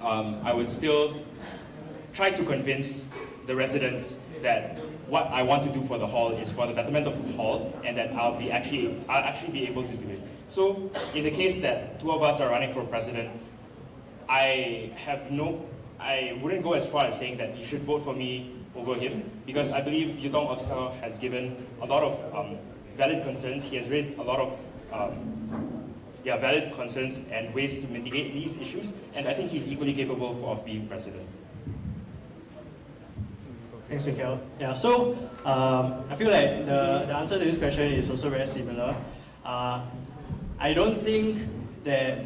I would still try to convince the residents that what I want to do for the hall is for the betterment of the hall, and that I'll actually be able to do it. So in the case that two of us are running for president, I wouldn't go as far as saying that you should vote for me over him, because I believe Yutong also has given a lot of valid concerns. He has raised a lot of valid concerns and ways to mitigate these issues, and I think he's equally capable of being president. Thanks, Mikuel. Yeah, so I feel like the answer to this question is also very similar. I don't think that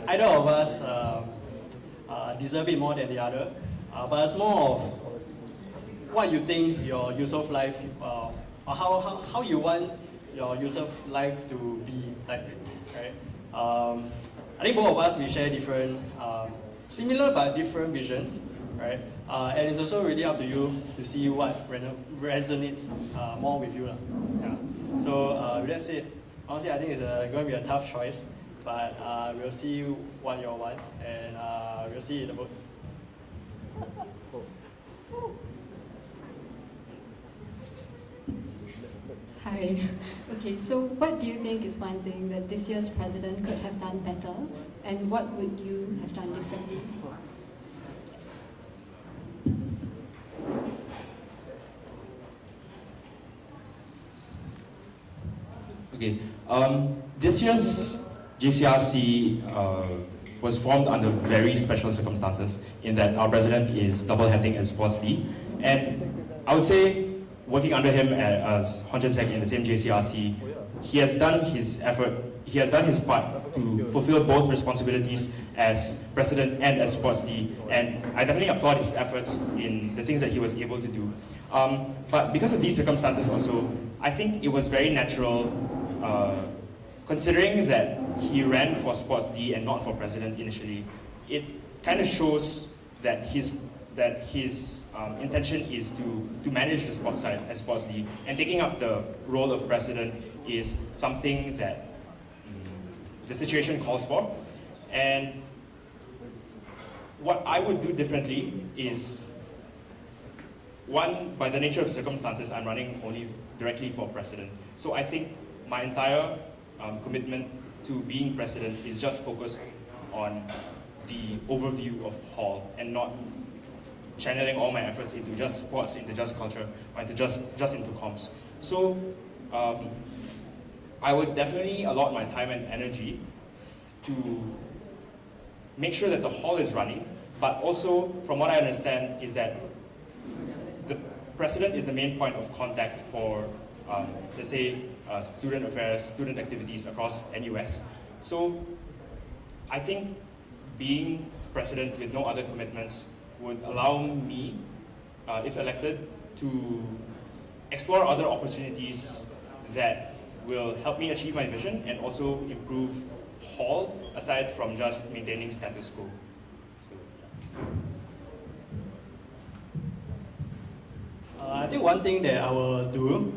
either of us deserve it more than the other, but it's more of what you think your Eusoff life, or how you want your Eusoff life to be like, right? I think both of us, we share different, similar but different visions, right? And it's also really up to you to see what resonates more with you. Yeah. So with that said, honestly, I think it's going to be a tough choice, but we'll see what you all want, and we'll see in the votes. Hi. Okay, so what do you think is one thing that this year's president could have done better, and what would you have done differently? Okay, this year's GCRC was formed under very special circumstances in that our president is double-heading at Sports League. And I would say working under him as Honchesek in the same JCRC, he has done his part to fulfill both responsibilities as president and as sports D, and I definitely applaud his efforts in the things that he was able to do. But because of these circumstances also, I think it was very natural, considering that he ran for sports D and not for president initially, it kind of shows that his intention is to manage the sports side as sports D, and taking up the role of president is something that the situation calls for. And what I would do differently is, one, by the nature of circumstances, I'm running only directly for president. So I think my entire commitment to being president is just focused on the overview of Hall and not channeling all my efforts into just sports, into just culture, or into just into comms. So I would definitely allot my time and energy to make sure that the Hall is running, but also, from what I understand, is that the president is the main point of contact for, let's say, student affairs, student activities across NUS. So I think being president with no other commitments would allow me, if elected, to explore other opportunities that will help me achieve my vision and also improve Hall, aside from just maintaining status quo. I think one thing that I will do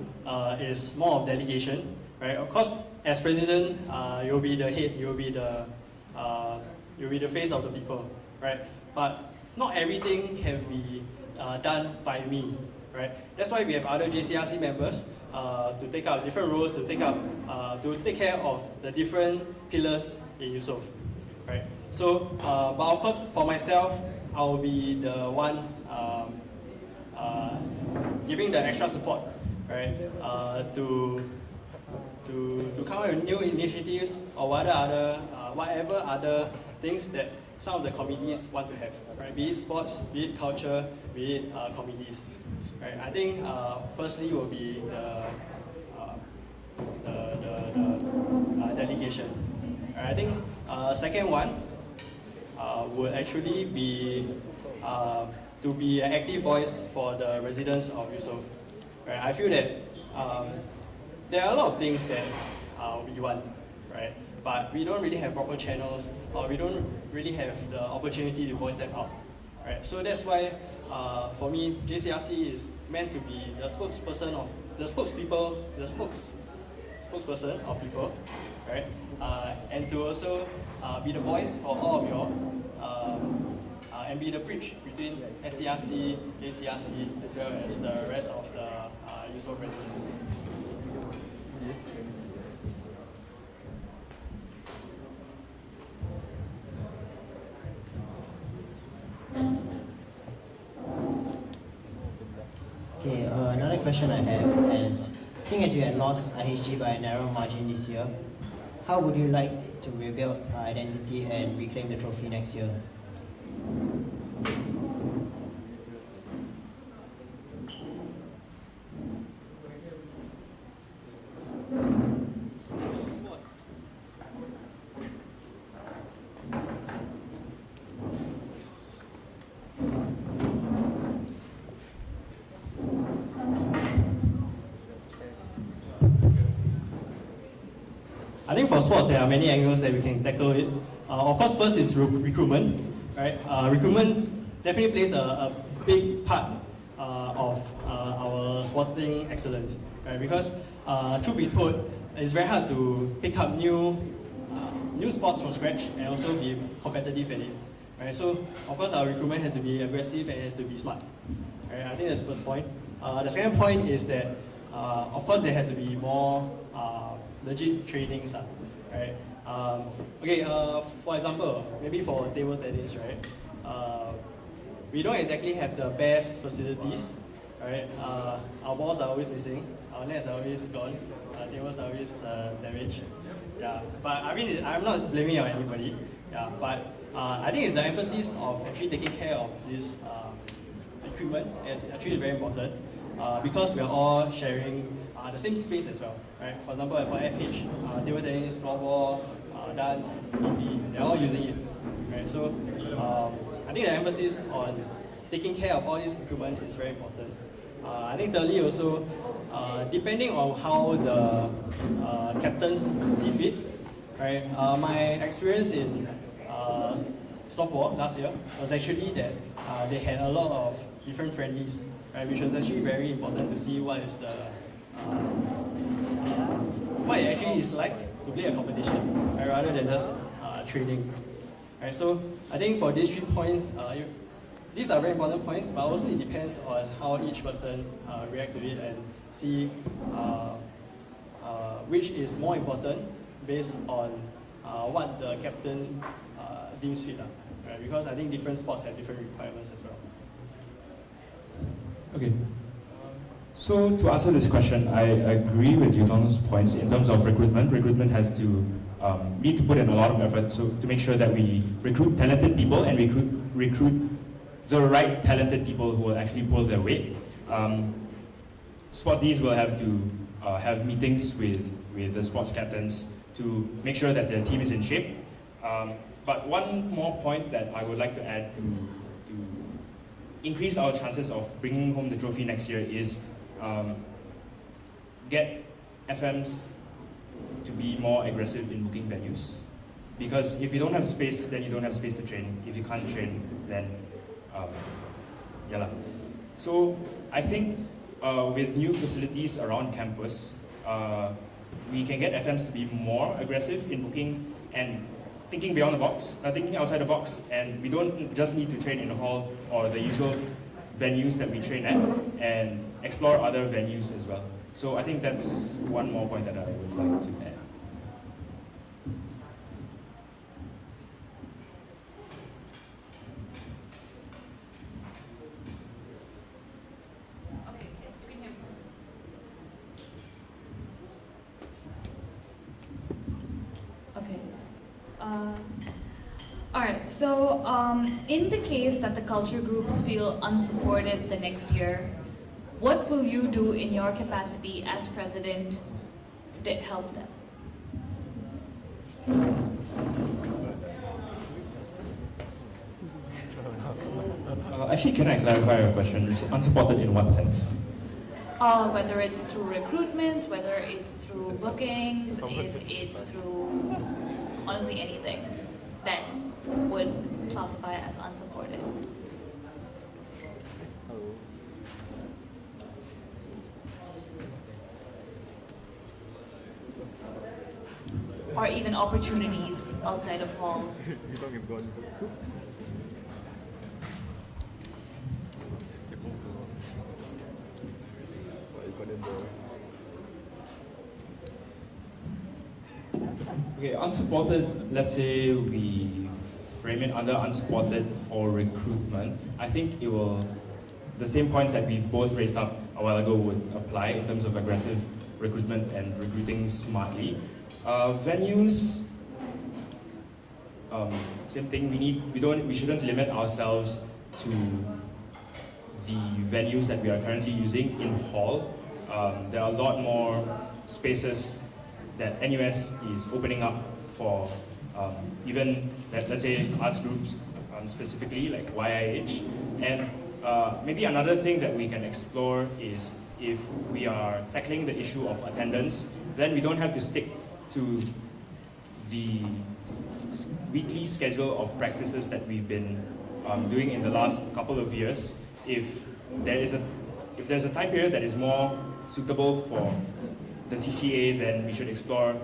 is more of delegation, right? Of course, as president, you'll be the head, you'll be the face of the people, right? But not everything can be done by me, right? That's why we have other JCRC members to take up different roles, to take care of the different pillars in Eusoff, right? So, but of course, for myself, I will be the one giving the extra support, right? To come up with new initiatives or whatever other things that some of the committees want to have, right? Be it sports, be it culture, be it committees, right? I think firstly will be the delegation. Right? I think second one would actually be to be an active voice for the residents of Eusoff. Right? I feel that there are a lot of things that we want, right? But we don't really have proper channels, or we don't really have the opportunity to voice them out, right? So that's why, for me, JCRC is meant to be the spokesperson of the spokesperson of people, right? And to also be the voice for all of y'all, and be the bridge between SCRC, JCRC, as well as the rest of the Eusoff residents. Okay, another question I have is, seeing as you had lost IHG by a narrow margin this year, how would you like to rebuild identity and reclaim the trophy next year? I think for sports, there are many angles that we can tackle it. Of course, first is recruitment, right? Recruitment definitely plays a big part of our sporting excellence, right? Because truth be told, it's very hard to pick up new sports from scratch and also be competitive in it, right? So, of course, our recruitment has to be aggressive and it has to be smart, right? I think that's the first point. The second point is that, of course, there has to be more legit trainings, right? For example, maybe for table tennis, right? We don't exactly have the best facilities, right? Our balls are always missing, our nets are always gone, our tables are always damaged. Yeah, but I mean, I'm not blaming on anybody. Yeah, but I think it's the emphasis of actually taking care of this equipment is actually very important. because we are all sharing the same space as well, right? For example, for FH, table tennis, floorball, dance, TV, they're all using it, right? So I think the emphasis on taking care of all this equipment is very important. I think thirdly also, depending on how the captains see fit, right? My experience in softball last year was actually that they had a lot of different friendlies, right? Which was actually very important to see what is the what it actually is like to play a competition, right? Rather than just training. Right? So I think for these 3 points, these are very important points, but also it depends on how each person react to it and see which is more important based on what the captain deems fit. Right? Because I think different sports have different requirements as well. Okay. So to answer this question, I agree with Yutong's points in terms of recruitment. Recruitment has to need to put in a lot of effort to make sure that we recruit talented people and recruit the right talented people who will actually pull their weight. Sports Ds will have to have meetings with the sports captains to make sure that their team is in shape. But one more point that I would like to add to increase our chances of bringing home the trophy next year is get FMs to be more aggressive in booking venues. Because if you don't have space, then you don't have space to train. If you can't train, then yeah lah. So I think with new facilities around campus, we can get FMs to be more aggressive in booking and thinking beyond the box, thinking outside the box, and we don't just need to train in the hall or the usual venues that we train at, and explore other venues as well. So I think that's one more point that I would like to add. Alright, so in the case that the culture groups feel unsupported the next year, what will you do in your capacity as president to help them? Actually, can I clarify your question? Unsupported in what sense? Whether it's through recruitment, whether it's through bookings, if it's through honestly anything that would classify as unsupported. Or even opportunities outside of hall. Okay, unsupported, let's say we frame it under unsupported for recruitment. I think it will, the same points that we've both raised up a while ago would apply in terms of aggressive recruitment and recruiting smartly. Venues, same thing, we shouldn't limit ourselves to the venues that we are currently using in hall. There are a lot more spaces that NUS is opening up for even, let's say, arts groups specifically, like YIH. And maybe another thing that we can explore is if we are tackling the issue of attendance, then we don't have to stick to the weekly schedule of practices that we've been doing in the last couple of years. If there's a time period that is more suitable for the CCA, then we should explore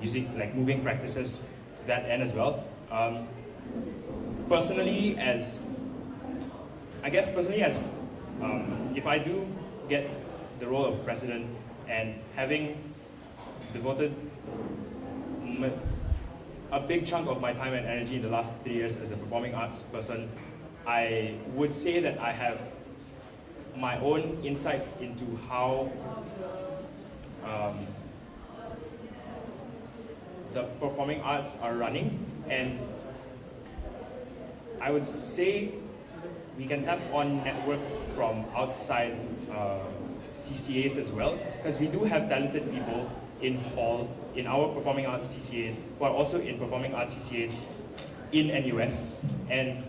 using moving practices to that end as well. Personally, if I do get the role of president and having devoted a big chunk of my time and energy in the last 3 years as a performing arts person, I would say that I have my own insights into how the performing arts are running, and I would say we can tap on network from outside CCAs as well, because we do have talented people in hall, in our performing arts CCAs, who are also in performing arts CCAs in NUS, and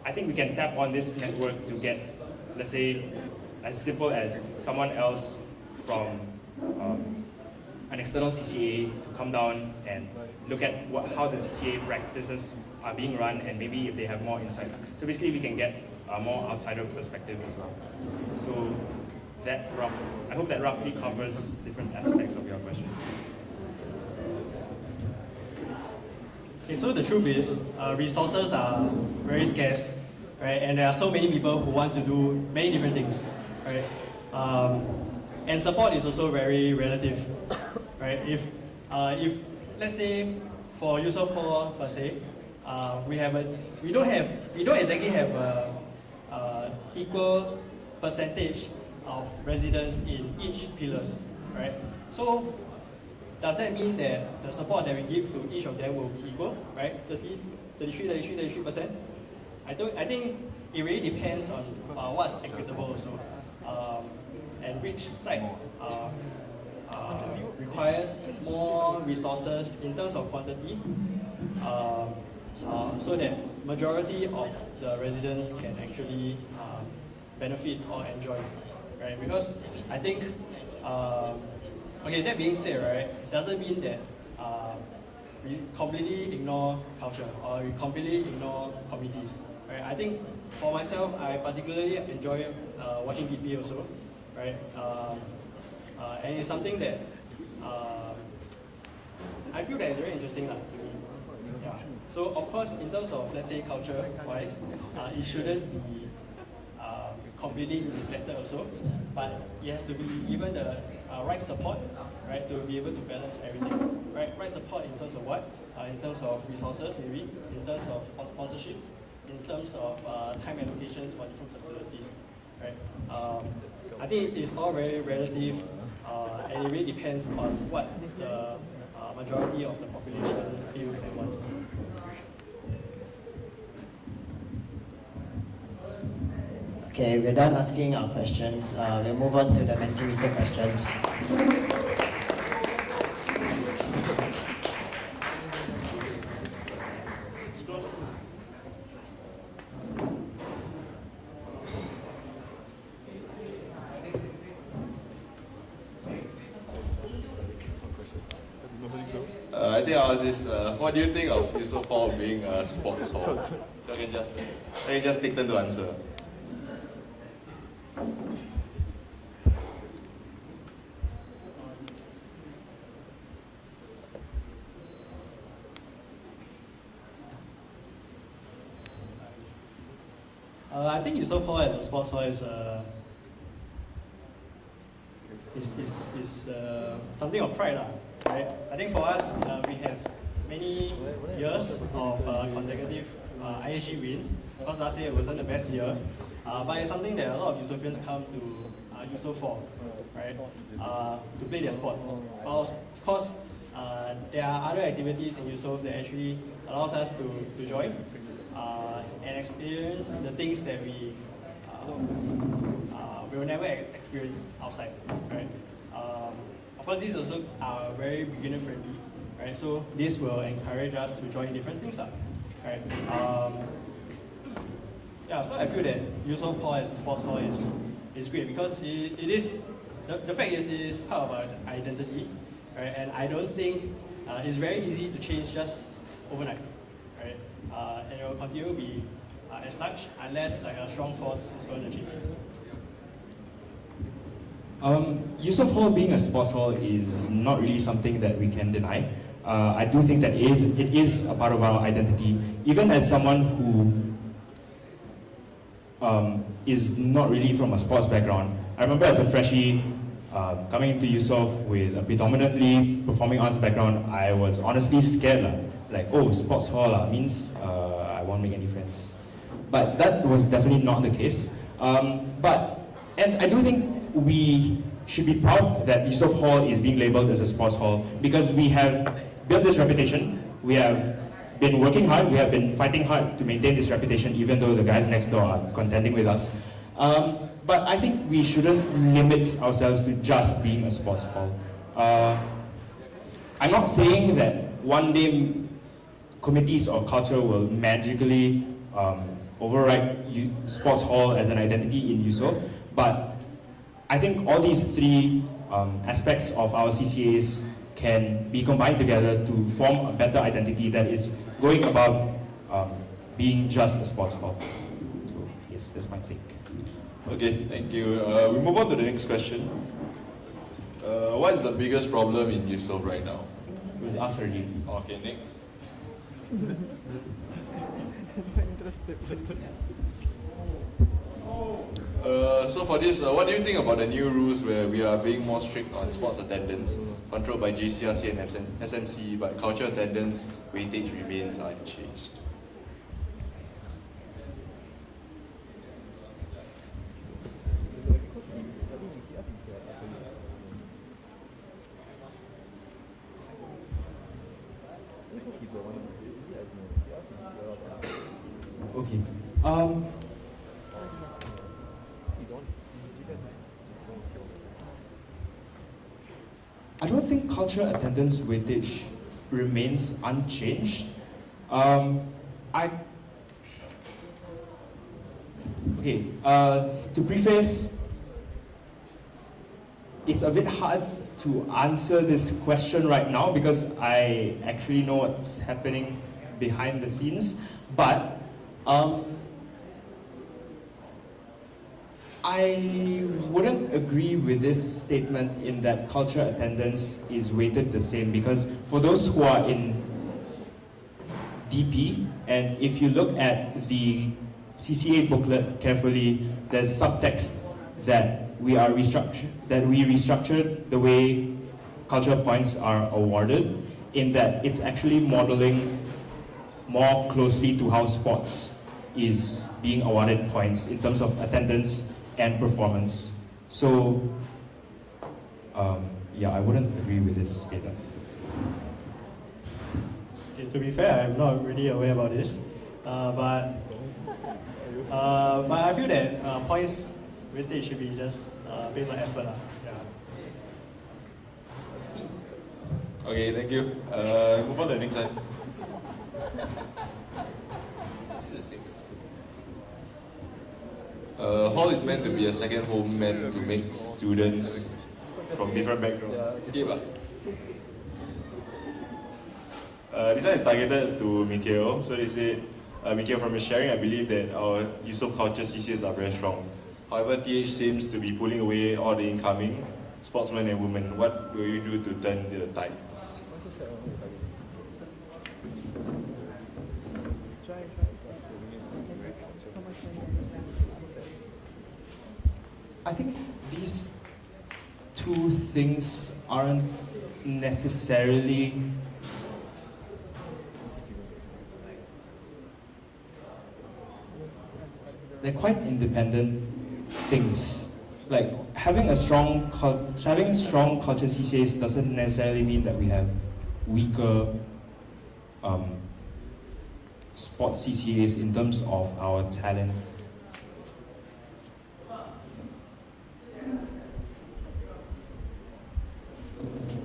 I think we can tap on this network to get, let's say, as simple as someone else from an external CCA to come down and look at how the CCA practices are being run, and maybe if they have more insights. So basically we can get a more outsider perspective as well. So I hope that roughly covers different aspects of your question. Okay, so the truth is, resources are very scarce, right? And there are so many people who want to do many different things, right? And support is also very relative, right? If let's say for Eusoff Hall per se, we don't exactly have a equal percentage of residents in each pillars, right? So does that mean that the support that we give to each of them will be equal, right? 33%? I think it really depends on what's equitable also, and which side requires more resources in terms of quantity, so that majority of the residents can actually benefit or enjoy, right? Because I think, okay, that being said, right, doesn't mean that we completely ignore culture or we completely ignore communities, right? I think for myself, I particularly enjoy watching DP also, right? And it's something that I feel that is very interesting to me. Yeah. So of course, in terms of, let's say, culture-wise, it shouldn't be completely neglected also, but it has to be given the right support, right, to be able to balance everything. Right support in terms of what? In terms of resources, maybe, in terms of sponsorships, in terms of time allocations for different facilities, right? I think it's all very relative, and it really depends on what the majority of the population feels and wants. Okay, we're done asking our questions. We'll move on to the Mentimeter questions. I think I'll ask this, what do you think of Eusoff Hall being a sports hall? I can just take turn to answer. I think Eusoff Hall as a sports hall is something of pride, right? I think for us, we have many years of consecutive ISG wins. Because last year it wasn't the best year, but it's something that a lot of Eusophians come to Eusoff for, right? To play their sport. But of course, there are other activities in Eusoff that actually allows us to join and experience the things that we will never experience outside, right? Of course, these also are very beginner friendly, right? So this will encourage us to join different things, right? Yeah, so I feel that Eusoff Hall as a sports hall is great because it is, the fact is, it is part of our identity, right? And I don't think it's very easy to change just overnight, right? And it will continue to be as such unless like a strong force is going to change. Eusoff Hall being a sports hall is not really something that we can deny. I do think that it is a part of our identity. Even as someone who is not really from a sports background, I remember as a freshie coming into Eusoff with a predominantly performing arts background, I was honestly scared. Like, oh, sports hall means I won't make any friends. But that was definitely not the case. And I do think we should be proud that Eusoff Hall is being labelled as a sports hall because we have built this reputation. We have been working hard, we have been fighting hard to maintain this reputation even though the guys next door are contending with us. but I think we shouldn't limit ourselves to just being a sports hall. I'm not saying that one day committees or culture will magically override sports hall as an identity in Eusoff, but I think all these three aspects of our CCAs can be combined together to form a better identity that is going above being just a sports hall. So yes, that's my take. Okay, thank you. We move on to the next question. What is the biggest problem in Eusoff right now? It was asked already. Okay, next. So for this, what do you think about the new rules where we are being more strict on sports attendance, controlled by JCRC and SMC, but cultural attendance weightage remains unchanged? Okay. I don't think cultural attendance weightage remains unchanged. To preface, it's a bit hard to answer this question right now because I actually know what's happening behind the scenes, but I wouldn't agree with this statement in that cultural attendance is weighted the same, because for those who are in DP, and if you look at the CCA booklet carefully, there's subtext that we restructured the way cultural points are awarded, in that it's actually modeling more closely to how sports is being awarded points in terms of attendance and performance. So, yeah, I wouldn't agree with this statement. Okay, to be fair, I'm not really aware about this, but I feel that points wastage should be just based on effort. Yeah. Okay, thank you. Move on to the next one. Hall is meant to be a second home, meant to make students from different backgrounds. Skip. This one is targeted to Mikuel. So they say, Mikuel, from your sharing, I believe that our Eusoff culture CCAs are very strong. However, TH seems to be pulling away all the incoming sportsmen and women. What will you do to turn the tides? I think these two things aren't necessarily they're quite independent things. Like having strong culture CCAs doesn't necessarily mean that we have weaker sports CCAs in terms of our talent.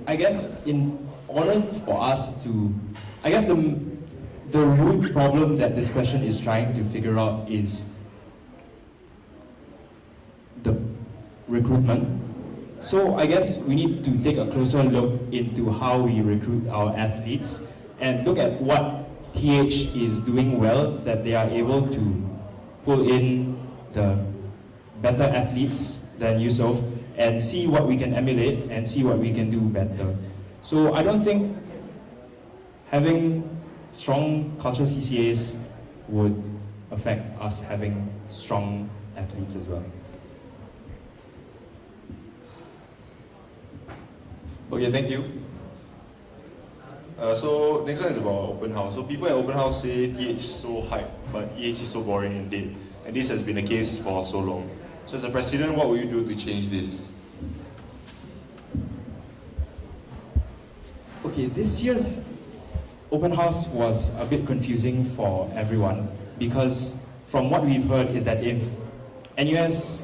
I guess in order for us to, I guess the root problem that this question is trying to figure out is the recruitment. So I guess we need to take a closer look into how we recruit our athletes and look at what TH is doing well, that they are able to pull in the better athletes than Eusoff, and see what we can emulate and see what we can do better. So I don't think having strong cultural CCAs would affect us having strong athletes as well. Okay, thank you. So next one is about open house. So people at open house say TH is so hype, but EH is so boring and dead. And this has been the case for so long. So as a president, what will you do to change this? Okay, this year's open house was a bit confusing for everyone, because from what we've heard is that if NUS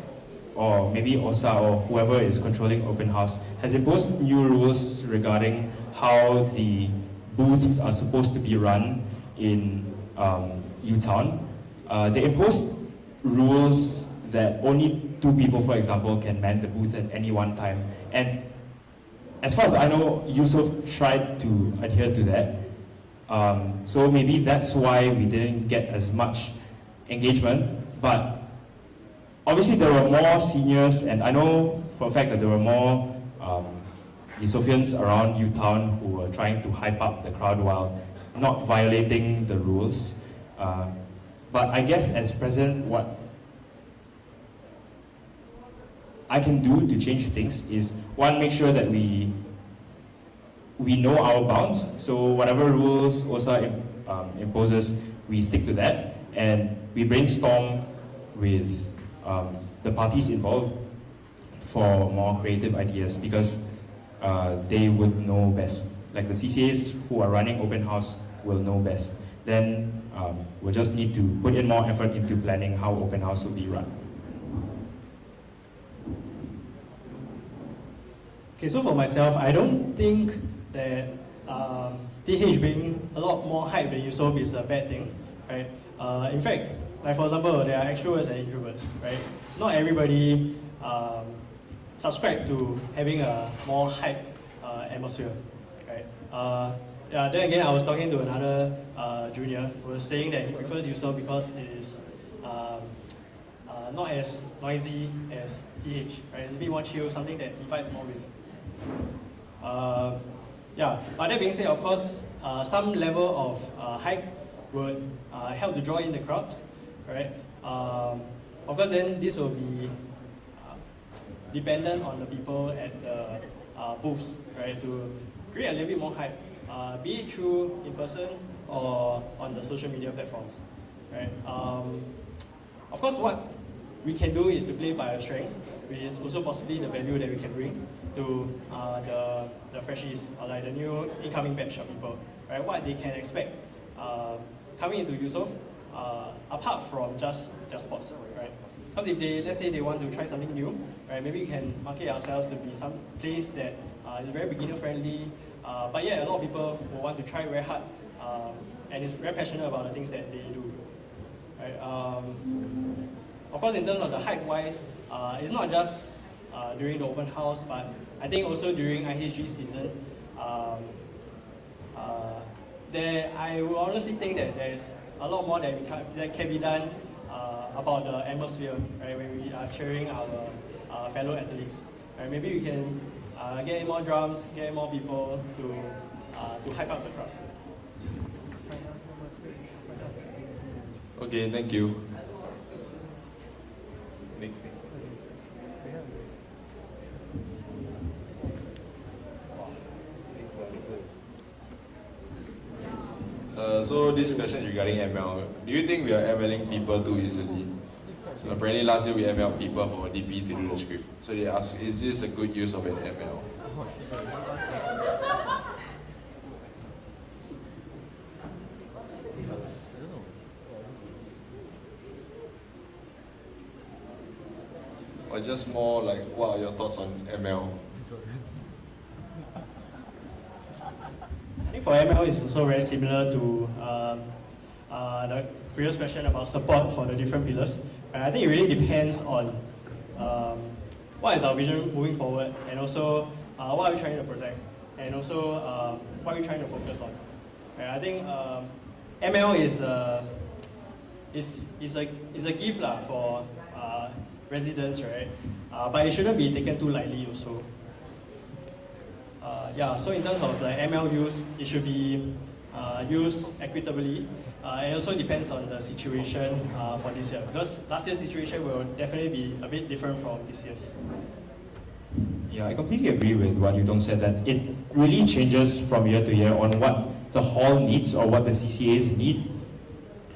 or maybe OSA or whoever is controlling open house, has imposed new rules regarding how the booths are supposed to be run in Yutong. They imposed rules that only 2 people, for example, can man the booth at any one time. And as far as I know, Eusoff tried to adhere to that. So maybe that's why we didn't get as much engagement. But obviously there were more seniors, and I know for a fact that there were more Eusoffians around Yutong who were trying to hype up the crowd while not violating the rules. But I guess as president, what I can do to change things is, one, make sure that we know our bounds. So whatever rules OSA imposes, we stick to that, and we brainstorm with the parties involved for more creative ideas, because they would know best. Like the CCAs who are running open house will know best. Then we'll just need to put in more effort into planning how open house will be run. Okay, so for myself, I don't think that TH being a lot more hype than Eusoff is a bad thing, right? In fact, like for example, there are extroverts and introverts, right? Not everybody subscribe to having a more hype atmosphere, right? Yeah, then again, I was talking to another junior who was saying that he prefers Eusoff because it is not as noisy as TH, right? It's a bit more chill, something that he fights more with. Yeah, but that being said, of course, some level of hype would help to draw in the crowds, right? Of course, then this will be dependent on the people at the booths, right? To create a little bit more hype, be it through in person or on the social media platforms, right? Of course, what we can do is to play by our strengths, which is also possibly the value that we can bring to the freshies, or like the new incoming batch of people, right? What they can expect coming into Eusoff, apart from just their sports, right? Because if they, let's say they want to try something new, right? Maybe we can market ourselves to be some place that is very beginner friendly, but yeah, a lot of people will want to try very hard and is very passionate about the things that they do, right? Of course, in terms of the hype wise, it's not just during the open house, but I think also during IHG season, I would honestly think that there's a lot more that can be done about the atmosphere, right? When we are cheering our fellow athletes, right? Maybe we can get in more drums, get in more people to hype up the crowd. Okay, thank you. Next. So this question is regarding ML. Do you think we are MLing people too easily? So apparently last year we ML people for DP to do the script. So they ask, is this a good use of an ML? Or just more like, what are your thoughts on ML? I think for ML, it's also very similar to the previous question about support for the different pillars. I think it really depends on what is our vision moving forward, and also what are we trying to protect, and also what are we trying to focus on. I think ML is a gift for residents, right? But it shouldn't be taken too lightly also. Yeah, so in terms of the ML use, it should be used equitably. It also depends on the situation for this year, because last year's situation will definitely be a bit different from this year's. Yeah, I completely agree with what Yutong said, that it really changes from year to year on what the hall needs or what the CCAs need.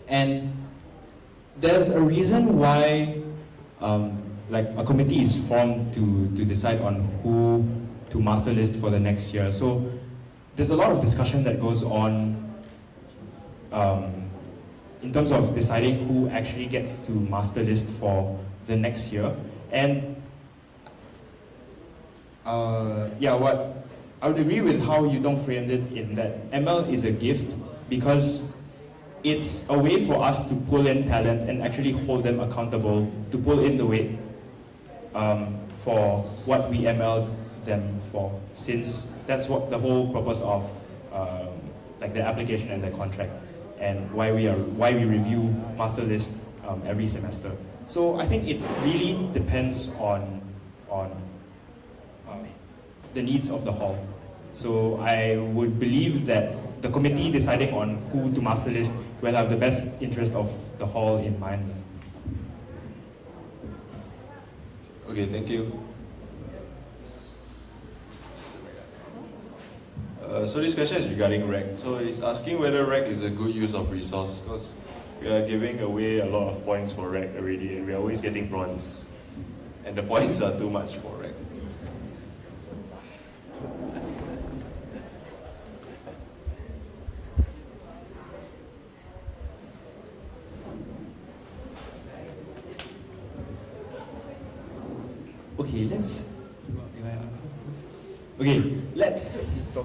And there's a reason why like a committee is formed to decide on who to master list for the next year. So there's a lot of discussion that goes on in terms of deciding who actually gets to master list for the next year. And yeah, what I would agree with how Yutong framed it in that ML is a gift because it's a way for us to pull in talent and actually hold them accountable to pull in the weight for what we ML them for, since that's what the whole purpose of like the application and the contract, and why we review master list every semester. So I think it really depends on the needs of the hall. So I would believe that the committee deciding on who to master list will have the best interest of the hall in mind. Okay, thank you. So this question is regarding REC. So it's asking whether REC is a good use of resource, because we are giving away a lot of points for REC already, and we are always getting bronze. And the points are too much for REC. Okay, let's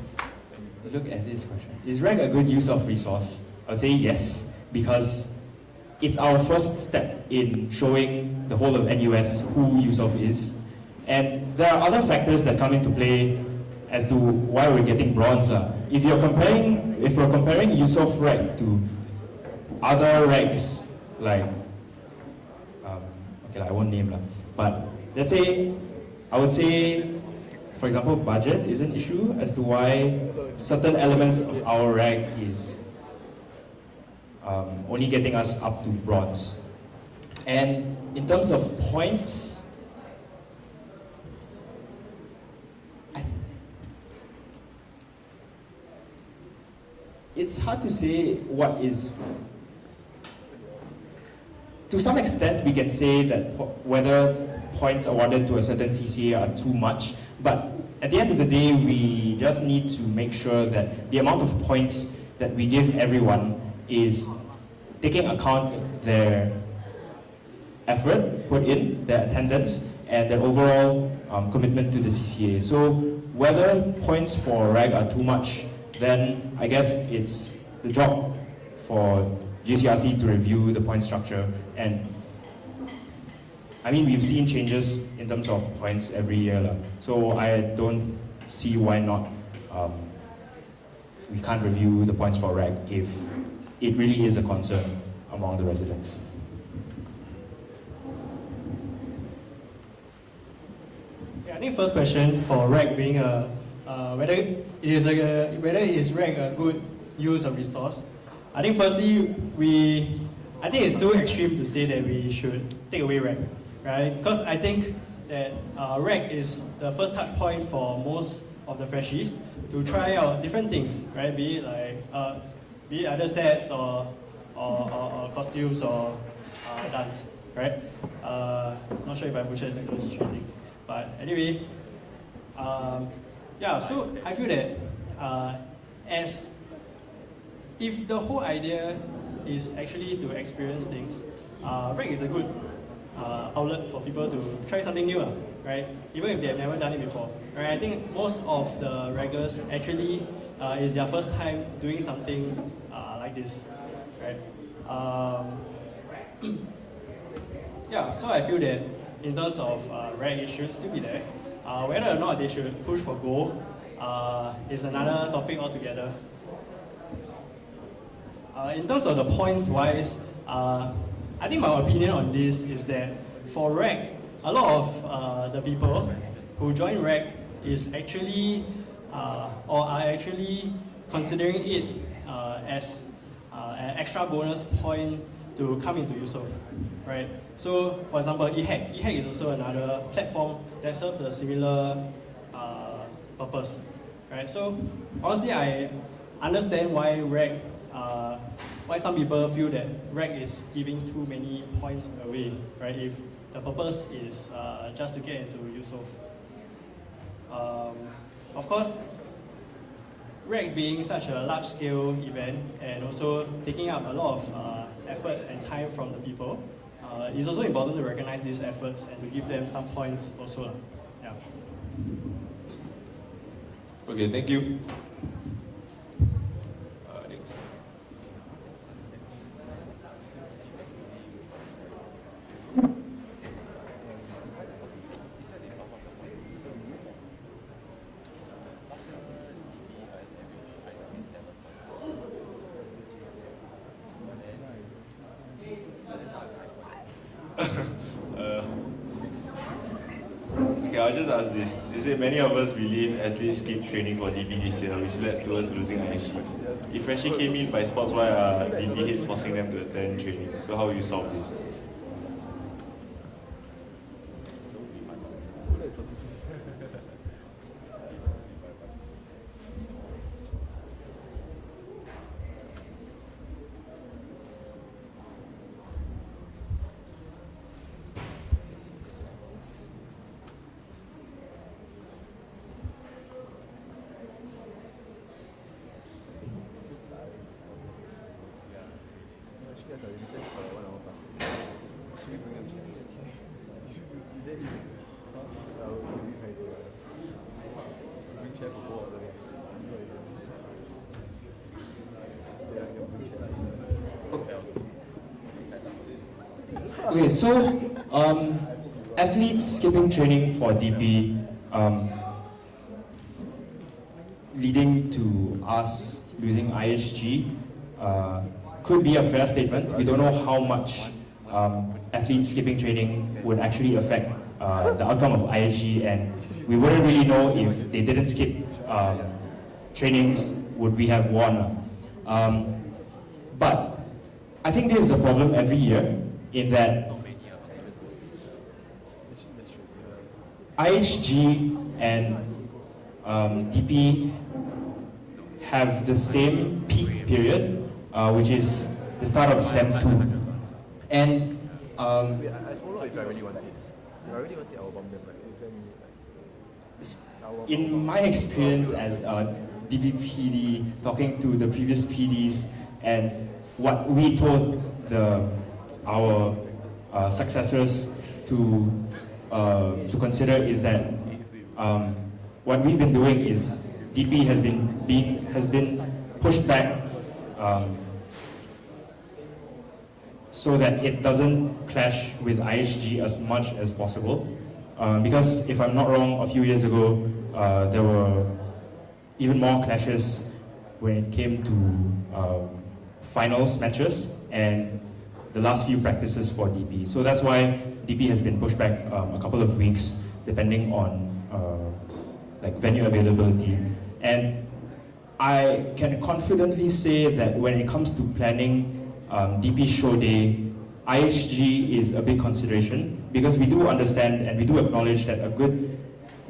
look at this question. Is REC a good use of resource? I'll say yes, because it's our first step in showing the whole of NUS who Eusoff is. And there are other factors that come into play as to why we're getting bronze. If we're comparing Eusoff REC to other RECs, like, okay, I won't name, but let's say, I would say, for example, budget is an issue as to why certain elements of our REC is only getting us up to bronze. And in terms of points, it's hard to say what is. To some extent, we can say that whether points awarded to a certain CCA are too much, but at the end of the day, we just need to make sure that the amount of points that we give everyone is taking account their effort put in, their attendance, and their overall commitment to the CCA. So whether points for REC are too much, then I guess it's the job for JCRC to review the point structure. And I mean, we've seen changes in terms of points every year, so I don't see why not we can't review the points for REC if it really is a concern among the residents. Yeah, I think first question for REC being whether is REC a good use of resource. I think firstly, I think it's too extreme to say that we should take away REC, right? Because I think that REC is the first touch point for most of the freshies to try out different things, right? Be it other sets or costumes or dance, right? Not sure if I butchered those three things, but anyway, yeah. So I feel that if the whole idea is actually to experience things, REC is a good outlet for people to try something new, right? Even if they have never done it before, right? I think most of the regulars actually is their first time doing something like this, right? Yeah, so I feel that in terms of REC, it should still be there. Whether or not they should push for gold is another topic altogether. In terms of the points wise, I think my opinion on this is that for REC, a lot of the people who join REC is actually or are actually considering it as an extra bonus point to come into Eusoff, right? So, for example, EHAC is also another platform that serves a similar purpose, right? So, honestly, I understand why REC, why some people feel that REC is giving too many points away, right? If the purpose is just to get into Eusoff. Of course, REC being such a large-scale event and also taking up a lot of effort and time from the people, it's also important to recognize these efforts and to give them some points also. Yeah. Okay, thank you. Next. Okay, I'll just ask this. They say many of us believe athletes skip training for DP this year, which led to us losing ISG. If Freshie came in by sports, why are DP heads forcing them to attend training? So how will you solve this? Okay, so athletes skipping training for DP, leading to us losing ISG, could be a fair statement. We don't know how much athletes skipping training would actually affect the outcome of ISG, and we wouldn't really know if they didn't skip trainings, would we have won. But I think this is a problem every year, in that IHG and DP have the same peak period, which is the start of SEM 2. And I follow if I really want this. If I really want it, I will bomb them, right? in my experience as DPPD, talking to the previous PDs, and what we told our successors to consider is that what we've been doing is DP has been pushed back so that it doesn't clash with IHG as much as possible. Because if I'm not wrong, a few years ago there were even more clashes when it came to finals matches and the last few practices for DP. So that's why DP has been pushed back a couple of weeks depending on like venue availability. And I can confidently say that when it comes to planning DP show day, IHG is a big consideration, because we do understand and we do acknowledge that a good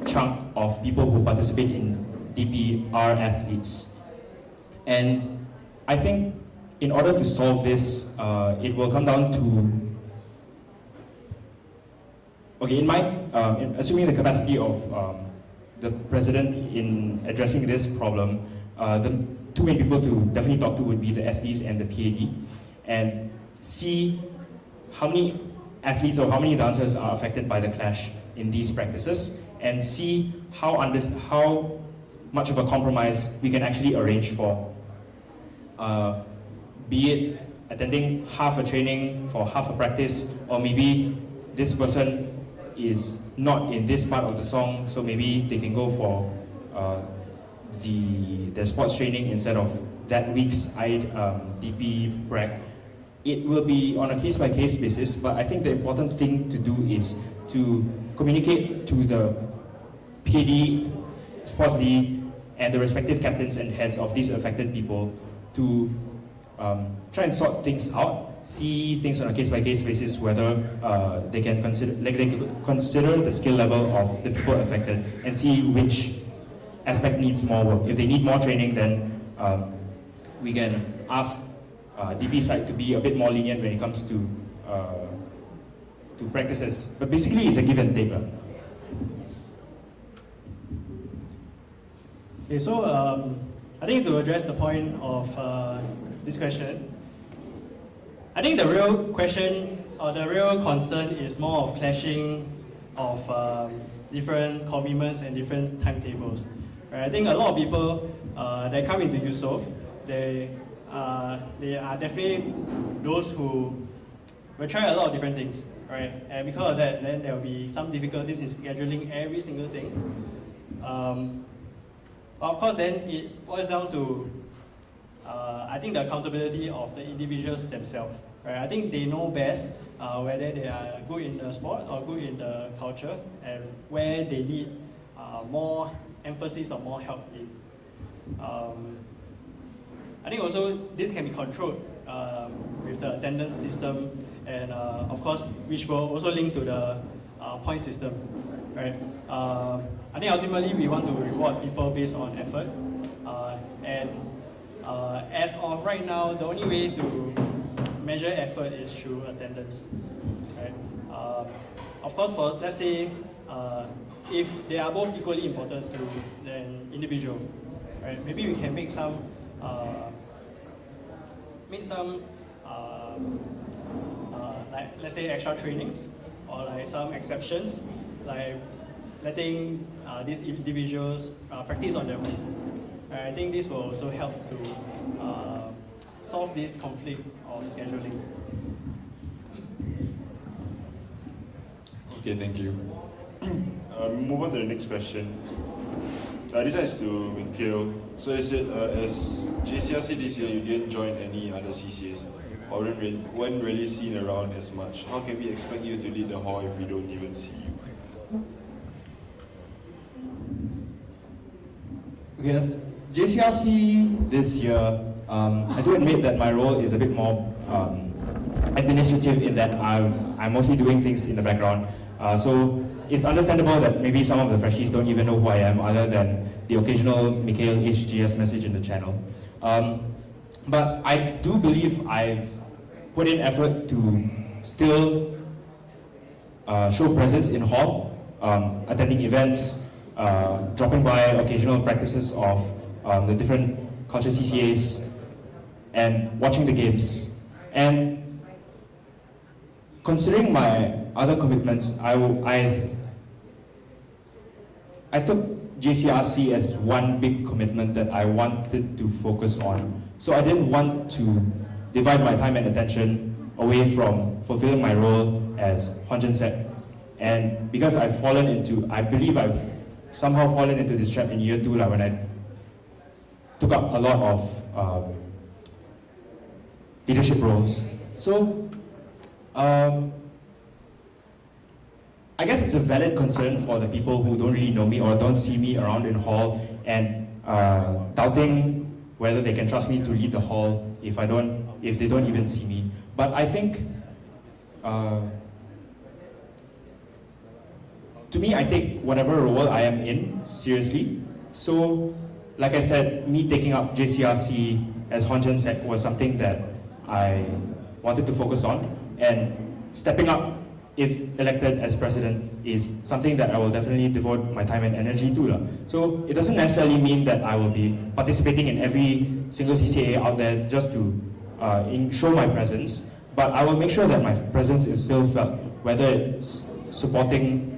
chunk of people who participate in DP are athletes. And I think in order to solve this, it will come down to, okay, assuming the capacity of the president in addressing this problem, the two main people to definitely talk to would be the SDs and the PAD, and see how many athletes or how many dancers are affected by the clash in these practices, and see how much of a compromise we can actually arrange for. Be it attending half a training for half a practice, or maybe this person is not in this part of the song, so maybe they can go for their sports training instead of that week's DP prac. It will be on a case-by-case basis, but I think the important thing to do is to communicate to the PD, Sports D, and the respective captains and heads of these affected people to try and sort things out, see things on a case-by-case basis, whether they can consider the skill level of the people affected, and see which aspect needs more work. If they need more training, then we can ask DP side to be a bit more lenient when it comes to practices. But basically, it's a give and take. Okay, so I think to address the point of this question, I think the real question the real concern is more of clashing of different commitments and different timetables. Right? I think a lot of people that come into Eusoff, they are definitely those who will try a lot of different things, right? And because of that, then there will be some difficulties in scheduling every single thing. But of course, then it boils down to I think the accountability of the individuals themselves. Right? I think they know best whether they are good in the sport or good in the culture, and where they need more emphasis or more help in. I think also this can be controlled with the attendance system, and of course, which will also link to the point system. Right? I think ultimately we want to reward people based on effort, and as of right now, the only way to measure effort is through attendance. Right? Of course, for let's say if they are both equally important to an individual, right? Maybe we can make some like let's say extra trainings or like some exceptions, like letting these individuals practice on their own. I think this will also help to solve this conflict of scheduling. Okay, thank you. Move on to the next question. This is to Mikuel. So is it as JCRC this year you didn't join any other CCAs or weren't really seen around as much? How can we expect you to lead the hall if we don't even see you? Okay, as JCRC this year, I do admit that my role is a bit more administrative in that I'm mostly doing things in the background. So it's understandable that maybe some of the freshies don't even know who I am other than the occasional Mikuel HGS message in the channel. But I do believe I've put in effort to still show presence in hall, attending events, dropping by occasional practices of the different culture CCAs, and watching the games. And considering my other commitments, I took JCRC as one big commitment that I wanted to focus on. So I didn't want to divide my time and attention away from fulfilling my role as Honjin Sec. And because I believe I've somehow fallen into this trap in year 2 when I took up a lot of leadership roles. So I guess it's a valid concern for the people who don't really know me or don't see me around in hall and doubting whether they can trust me to lead the hall if they don't even see me. But I think to me, I take whatever role I am in seriously. So, like I said, me taking up JCRC as Honjin Sec was something that I wanted to focus on, and stepping up if elected as president is something that I will definitely devote my time and energy to. So it doesn't necessarily mean that I will be participating in every single CCA out there just to show my presence, but I will make sure that my presence is still felt, whether it's supporting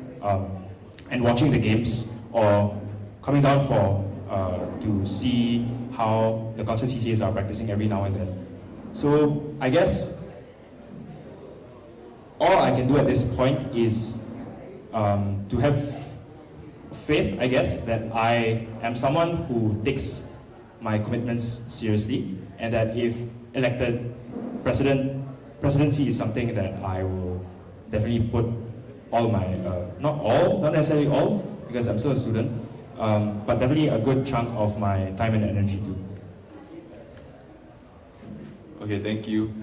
and watching the games or coming down to see how the culture CCAs are practicing every now and then. So I guess all I can do at this point is to have faith, I guess, that I am someone who takes my commitments seriously, and that if elected presidency is something that I will definitely put all my, not necessarily all, because I'm still a student, but definitely a good chunk of my time and energy to. Okay, thank you.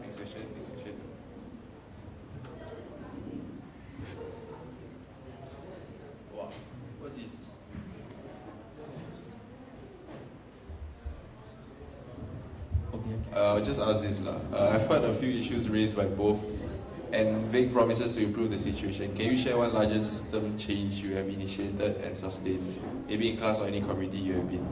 Next question. Wow, what's this? I'll just ask this. I've heard a few issues raised by both and vague promises to improve the situation. Can you share one larger system change you have initiated and sustained, maybe in class or any community you have been?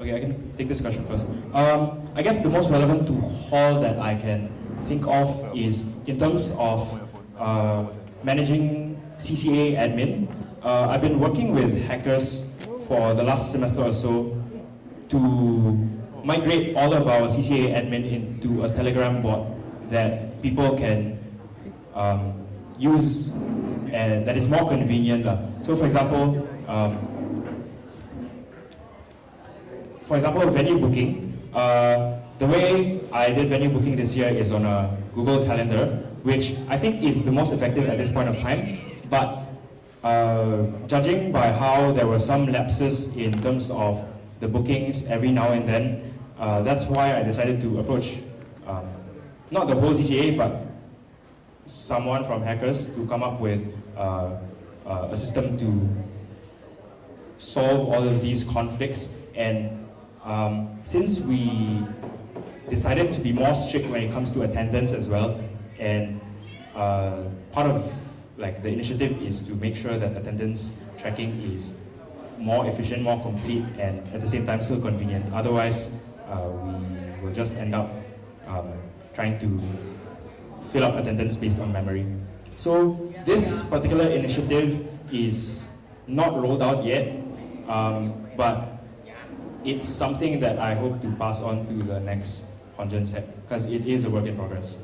Okay, I can take this question first. I guess the most relevant to hall that I can think of is in terms of managing CCA admin. I've been working with hackers for the last semester or so to migrate all of our CCA admin into a Telegram bot that people can use and that is more convenient. So for example, venue booking. The way I did venue booking this year is on a Google Calendar, which I think is the most effective at this point of time. But judging by how there were some lapses in terms of the bookings every now and then, that's why I decided to approach not the whole CCA, but someone from hackers to come up with a system to solve all of these conflicts. And since we decided to be more strict when it comes to attendance as well, and part of the initiative is to make sure that attendance tracking is more efficient, more complete, and at the same time still convenient. Otherwise, we will just end up trying to fill up attendance based on memory. So this particular initiative is not rolled out yet, but it's something that I hope to pass on to the next Congen set, because it is a work in progress.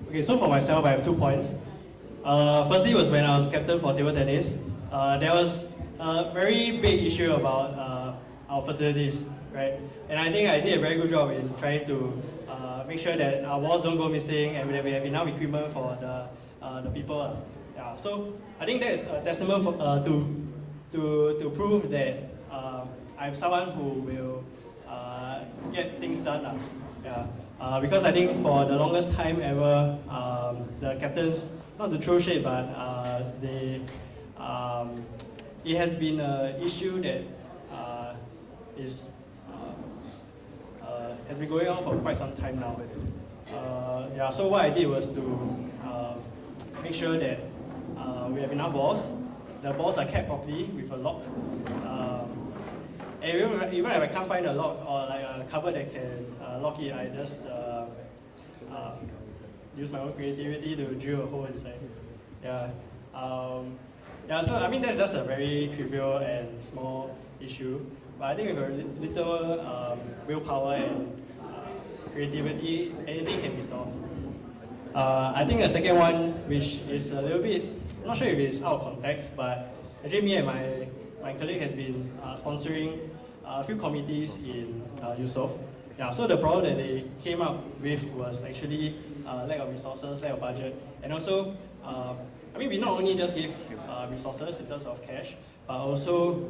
Okay, so for myself, I have 2 points. Firstly was when I was captain for table tennis. There was a very big issue about our facilities, right? And I think I did a very good job in trying to make sure that our walls don't go missing and that we have enough equipment for the people. Yeah, so I think that is a testament to prove that I'm someone who will get things done. Yeah. Because I think for the longest time ever, the captains, not to throw shade, but it has been an issue that has been going on for quite some time now. Yeah, so what I did was to make sure that we have enough balls. The balls are kept properly with a lock. And even if I can't find a lock or like a cover that can lock it, I just use my own creativity to drill a hole inside. Yeah. Yeah, so I mean that's just a very trivial and small issue, but I think with a little willpower and creativity, anything can be solved. I think the second one, which is a little bit, I'm not sure if it's out of context, but actually me and my colleague has been sponsoring a few committees in Eusoff. Yeah, so the problem that they came up with was actually lack of resources, lack of budget, and also, I mean, we not only just give resources in terms of cash, but also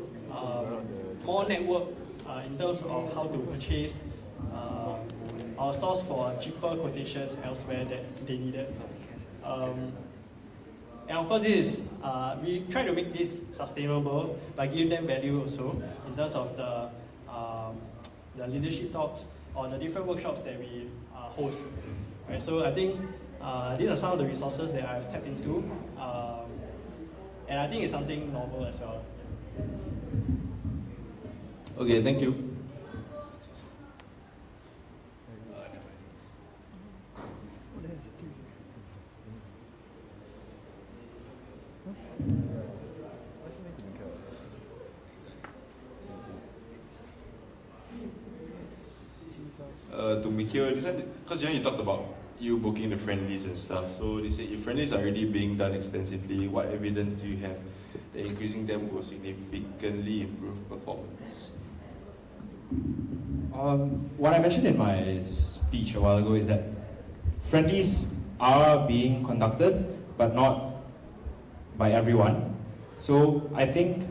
more network in terms of how to purchase our source for cheaper quotations elsewhere that they needed. And of course, this is, we try to make this sustainable by giving them value also in terms of the leadership talks or the different workshops that we host. Right, so I think these are some of the resources that I've tapped into, and I think it's something novel as well. Okay, thank you. To Mikuel, because you talked about you booking the friendlies and stuff. So they say if friendlies are already being done extensively, what evidence do you have that increasing them will significantly improve performance? What I mentioned in my speech a while ago is that friendlies are being conducted, but not by everyone. So I think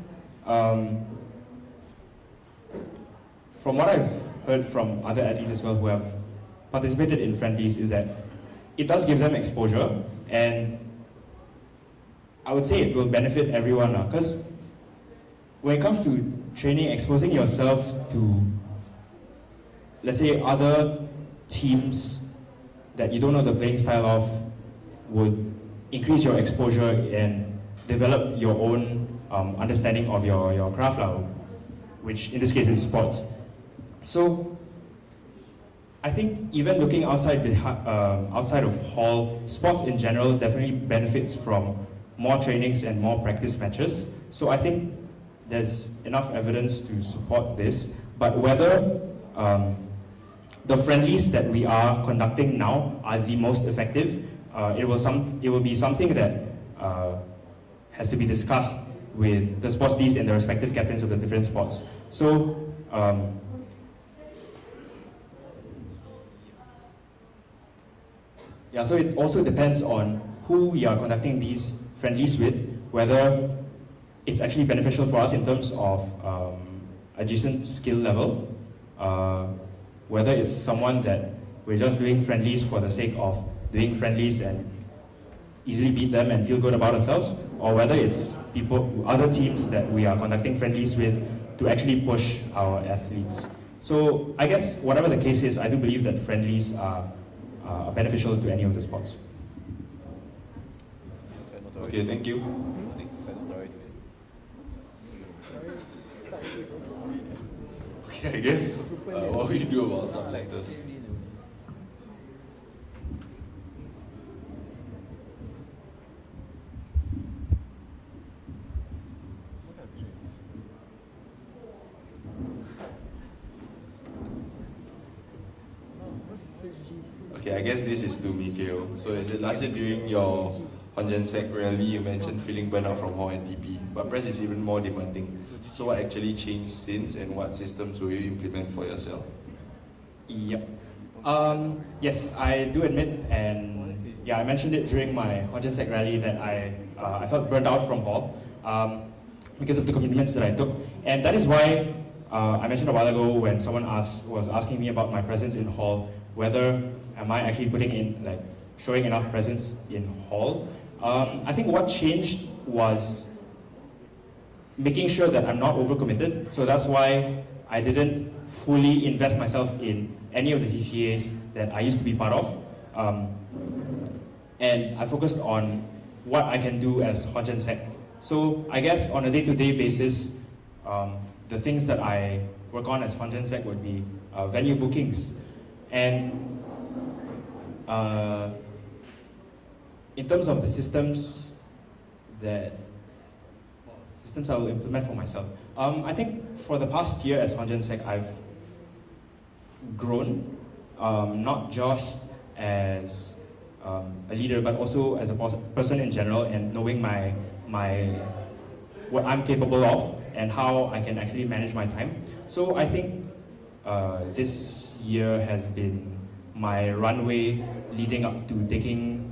from what I've heard from other athletes as well who have participated in friendlies is that it does give them exposure, and I would say it will benefit everyone because when it comes to training, exposing yourself to, let's say, other teams that you don't know the playing style of would increase your exposure and develop your own understanding of your craft. which in this case is sports. So I think even looking outside of hall, sports in general definitely benefits from more trainings and more practice matches. So I think there's enough evidence to support this, but whether the friendlies that we are conducting now are the most effective, it will be something that has to be discussed with the sports leagues and the respective captains of the different sports. So yeah, so it also depends on who we are conducting these friendlies with, whether it's actually beneficial for us in terms of adjacent skill level, whether it's someone that we're just doing friendlies for the sake of doing friendlies and easily beat them and feel good about ourselves, or whether it's other teams that we are conducting friendlies with to actually push our athletes. So I guess whatever the case is, I do believe that friendlies are beneficial to any of the sports. Okay, thank you. Okay, I guess what will you do about something like this? Okay, I guess this is to Mikuel. So is it last year during your Honjan Sec rally, you mentioned feeling burnout from hall and TP, but press is even more demanding. So what actually changed since, and what systems will you implement for yourself? Yep. Yes, I do admit, and yeah, I mentioned it during my Honjan Sec rally that I felt burned out from hall because of the commitments that I took, and that is why I mentioned a while ago when someone was asking me about my presence in hall, whether am I actually showing enough presence in hall. I think what changed was making sure that I'm not overcommitted. So that's why I didn't fully invest myself in any of the CCAs that I used to be part of. And I focused on what I can do as Honjan Sec. So I guess on a day-to-day basis, the things that I work on as Honjan Sec would be venue bookings. And in terms of the systems I will implement for myself, I think for the past year as Honjan Sec, I've grown, not just as a leader, but also as a person in general, and knowing what I'm capable of and how I can actually manage my time. So I think this year has been my runway leading up to taking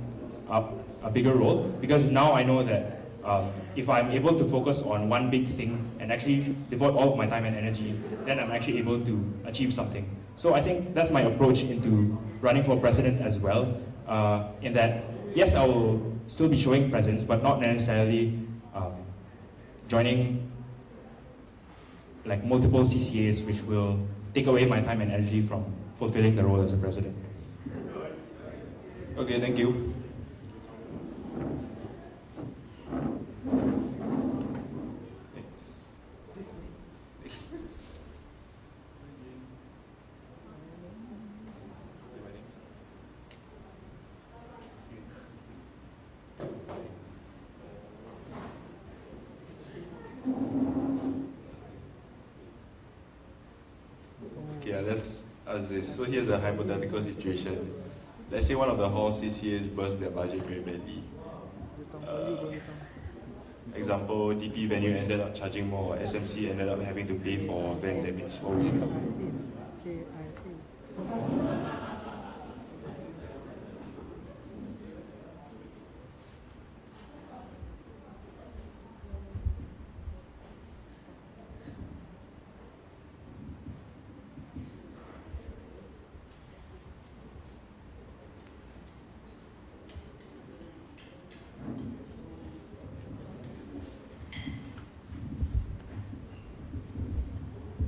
up a bigger role, because now I know that if I'm able to focus on one big thing and actually devote all of my time and energy, then I'm actually able to achieve something. So I think that's my approach into running for president as well, in that, yes, I will still be showing presence, but not necessarily joining multiple CCAs, which will take away my time and energy from fulfilling the role as a president. Okay, thank you. Okay, let's ask this. So here's a hypothetical situation. Let's say one of the hall CCAs burst their budget very badly. Example, DP venue ended up charging more, or SMC ended up having to pay for van damage. What will you do?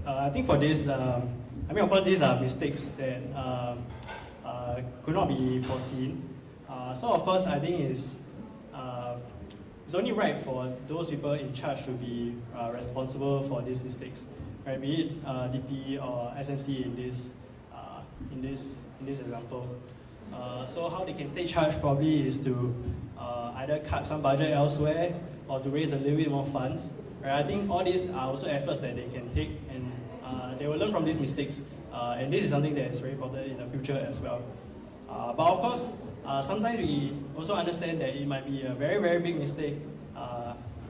I think for this, of course, these are mistakes that could not be foreseen. So of course, I think it's only right for those people in charge to be responsible for these mistakes. right? Be it DP or SMC in this example. So how they can take charge probably is to either cut some budget elsewhere or to raise a little bit more funds. Right? I think all these are also efforts that they can take, and they will learn from these mistakes. And this is something that is very important in the future as well. But of course, sometimes we also understand that it might be a very, very big mistake,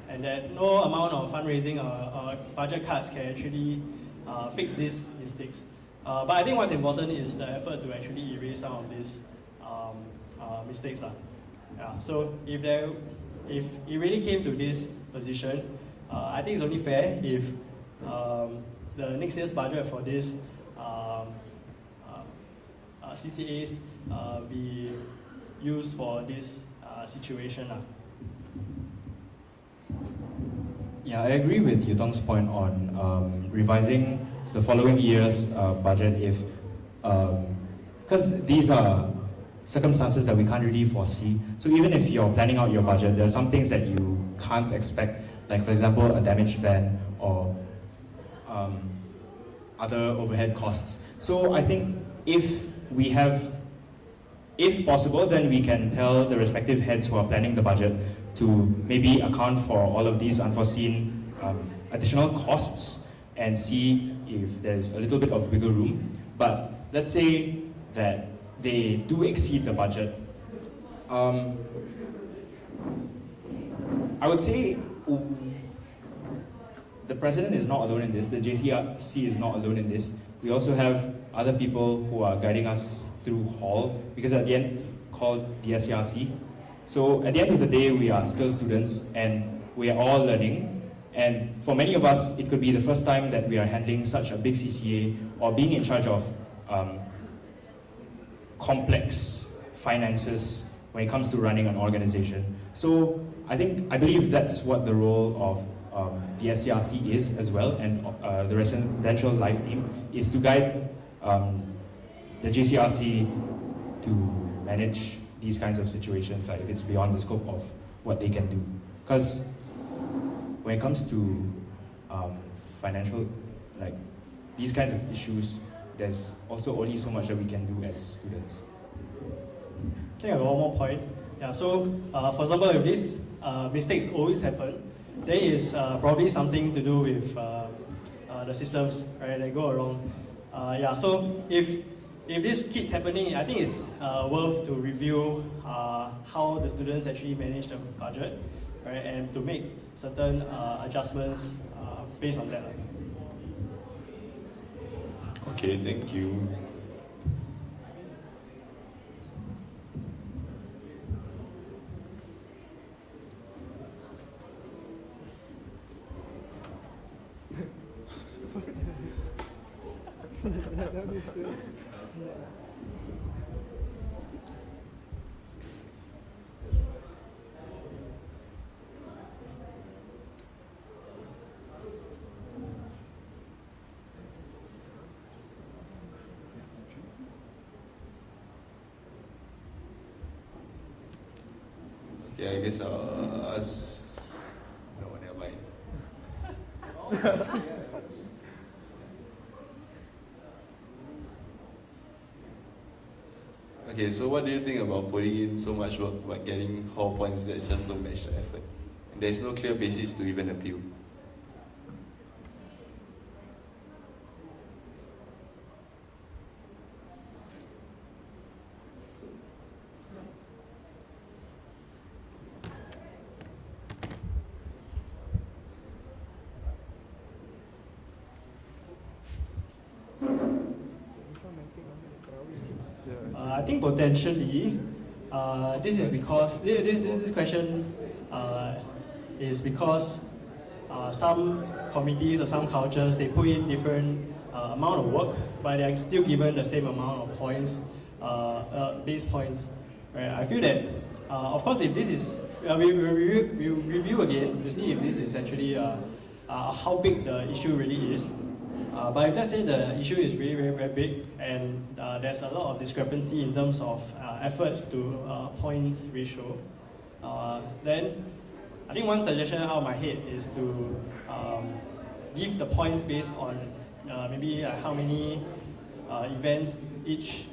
and that no amount of fundraising or budget cuts can actually fix these mistakes. But I think what's important is the effort to actually erase some of these mistakes. Yeah. So if it really came to this position, I think it's only fair if the next year's budget for this CCAs be used for this situation. Yeah, I agree with Yutong's point on revising the following year's budget if, because these are circumstances that we can't really foresee. So even if you're planning out your budget, there are some things that you can't expect, like for example, a damaged van or other overhead costs. So I think if possible, then we can tell the respective heads who are planning the budget to maybe account for all of these unforeseen additional costs and see if there's a little bit of wiggle room. But let's say that they do exceed the budget. I would say the president is not alone in this, the JCRC is not alone in this. We also have other people who are guiding us through Hall, because at the end, called the SCRC. So at the end of the day, we are still students and we are all learning. And for many of us, it could be the first time that we are handling such a big CCA or being in charge of complex finances when it comes to running an organization. So I believe that's what the role of the SCRC is as well, and the residential life team is to guide the JCRC to manage these kinds of situations, like if it's beyond the scope of what they can do. Because when it comes to financial, like these kinds of issues, there's also only so much that we can do as students. I think I got one more point. Yeah, so for example, if these mistakes always happen, there is probably something to do with the systems, right, that go wrong. Yeah, so if this keeps happening, I think it's worth to review how the students actually manage the budget, right, and to make certain adjustments based on that. Okay, thank you. Okay, I guess I'll ask. No, never mind. Okay, so what do you think about putting in so much work but getting hall points that just don't match the effort? And there's no clear basis to even appeal. I think potentially, this is because this question is because some committees or some cultures, they put in different amount of work, but they are still given the same amount of points, base points. Right? I feel that, of course, if this is, we review again to see if this is actually how big the issue really is. But if let's say the issue is really very big and there's a lot of discrepancy in terms of efforts to points ratio, then I think one suggestion out of my head is to give the points based on maybe how many events each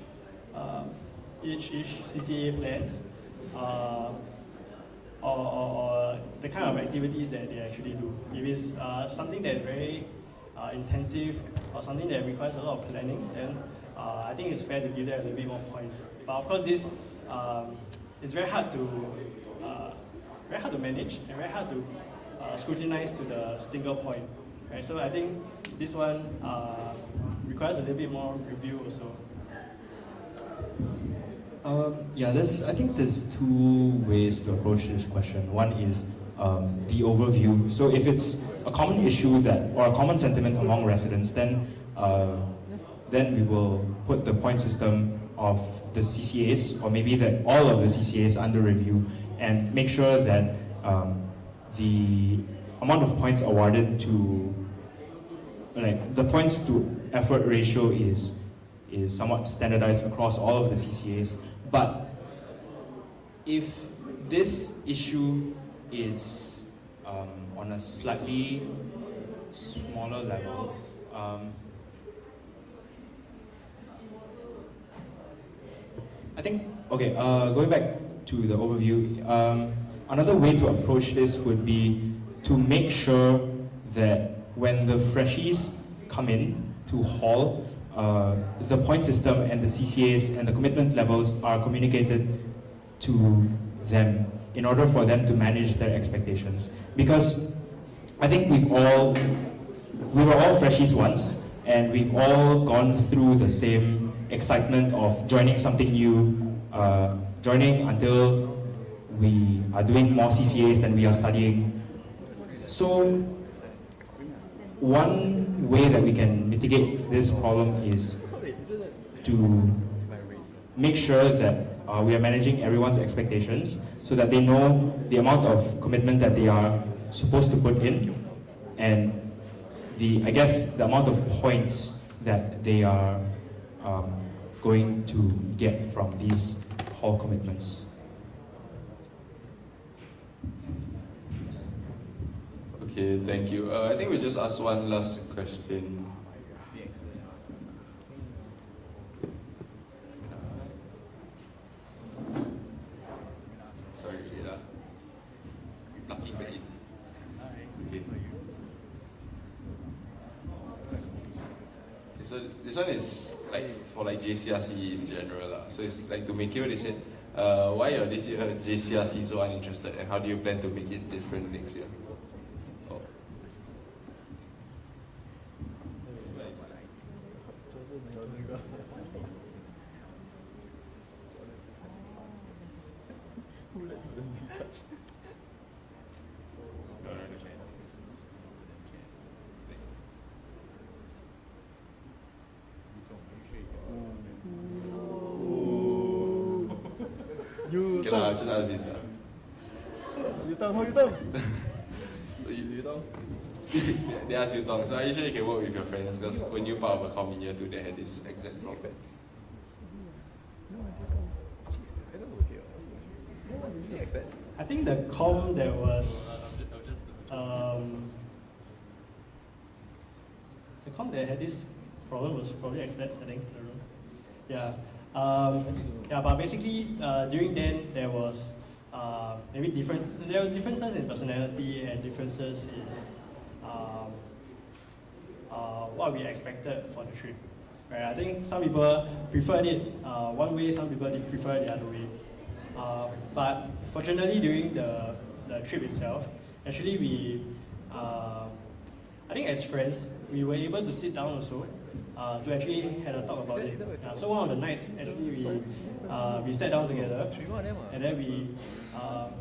CCA plans, or the kind of activities that they actually do. If it's something that is very intensive or something that requires a lot of planning, then I think it's fair to give them a little bit more points. But of course, this it's very hard to manage and very hard to scrutinize to the single point. Right? So I think this one requires a little bit more review also. Yeah, I think there's two ways to approach this question. One is the overview. So if it's a common issue or a common sentiment among residents, then we will put the point system of the CCAs, or maybe all of the CCAs under review, and make sure that the amount of points awarded to, like, the points to effort ratio is somewhat standardized across all of the CCAs. But if this issue is on a slightly smaller level, I think, okay, going back to the overview, another way to approach this would be to make sure that when the freshies come in to hall, the point system and the CCAs and the commitment levels are communicated to them in order for them to manage their expectations. Because I think we were all freshies once, and we've all gone through the same excitement of joining something new, joining until we are doing more CCAs and we are studying. So one way that we can mitigate this problem is to make sure that we are managing everyone's expectations so that they know the amount of commitment that they are supposed to put in, and I guess the amount of points that they are going to get from these hall commitments. Okay, thank you. I think we'll just ask one last question. Sorry, Ida. We're plugging back in. Okay. So this one is like for like JCRC in general. So it's like to Mikuel, they said, why are this year JCRC so uninterested, and how do you plan to make it different next year? Okay lah, just ask this lah. Yutong. So Yutong? They ask Yutong. So are you sure you can work with your friends? Because when you part of a comm in year 2, they had this exact problem. I think the comm that was the comm that had this problem was probably expats, I think. I don't know. Yeah. But basically during then there was there was differences in personality and differences in what we expected for the trip. Right? I think some people preferred it one way, some people prefer it the other way. But fortunately during the trip itself, actually we, I think as friends, we were able to sit down also to actually have a talk about it. So one of the nights, actually we sat down together, and then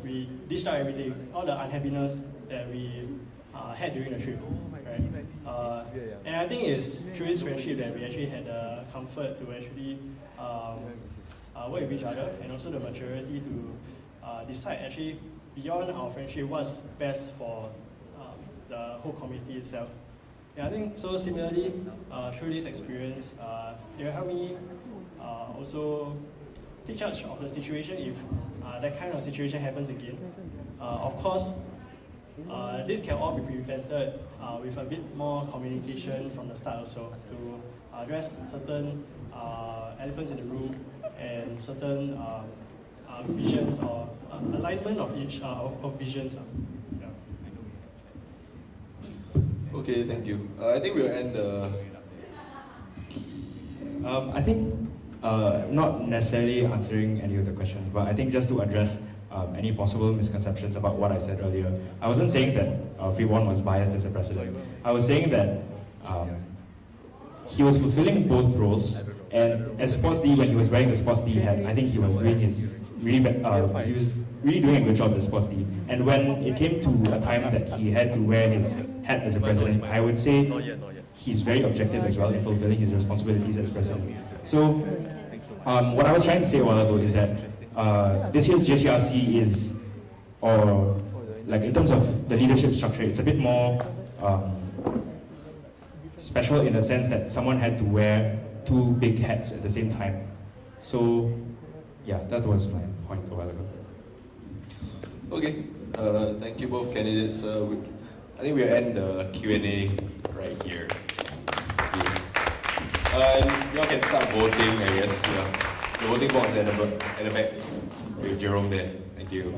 we dished out everything, all the unhappiness that we had during the trip. Right? And I think it's through this friendship that we actually had the comfort to actually work with each other, and also the maturity to decide actually beyond our friendship what's best for the whole community itself. Yeah, I think so. Similarly, through this experience, it will help me also take charge of the situation if that kind of situation happens again. Of course, this can all be prevented with a bit more communication from the start also to address certain elephants in the room and certain visions or alignment of each of visions. Okay, thank you. I think we'll end the. I think not necessarily answering any of the questions, but I think just to address any possible misconceptions about what I said earlier. I wasn't saying that Free Won was biased as a president. I was saying that he was fulfilling both roles, and as sports D, when he was wearing the sports D hat, I think he was doing his he was really doing a good job as sports D. And when it came to a time that he had to wear his hat as a president, I would say he's very objective as well in fulfilling his responsibilities as president. So what I was trying to say a while ago is that this year's JCRC is, or like in terms of the leadership structure, it's a bit more special in the sense that someone had to wear two big hats at the same time. So yeah, that was my point a while ago. Okay, thank you both candidates. I think we'll end the Q&A right here. You all can start voting, I guess. Yeah. The voting box at the back with Jerome there. Thank you.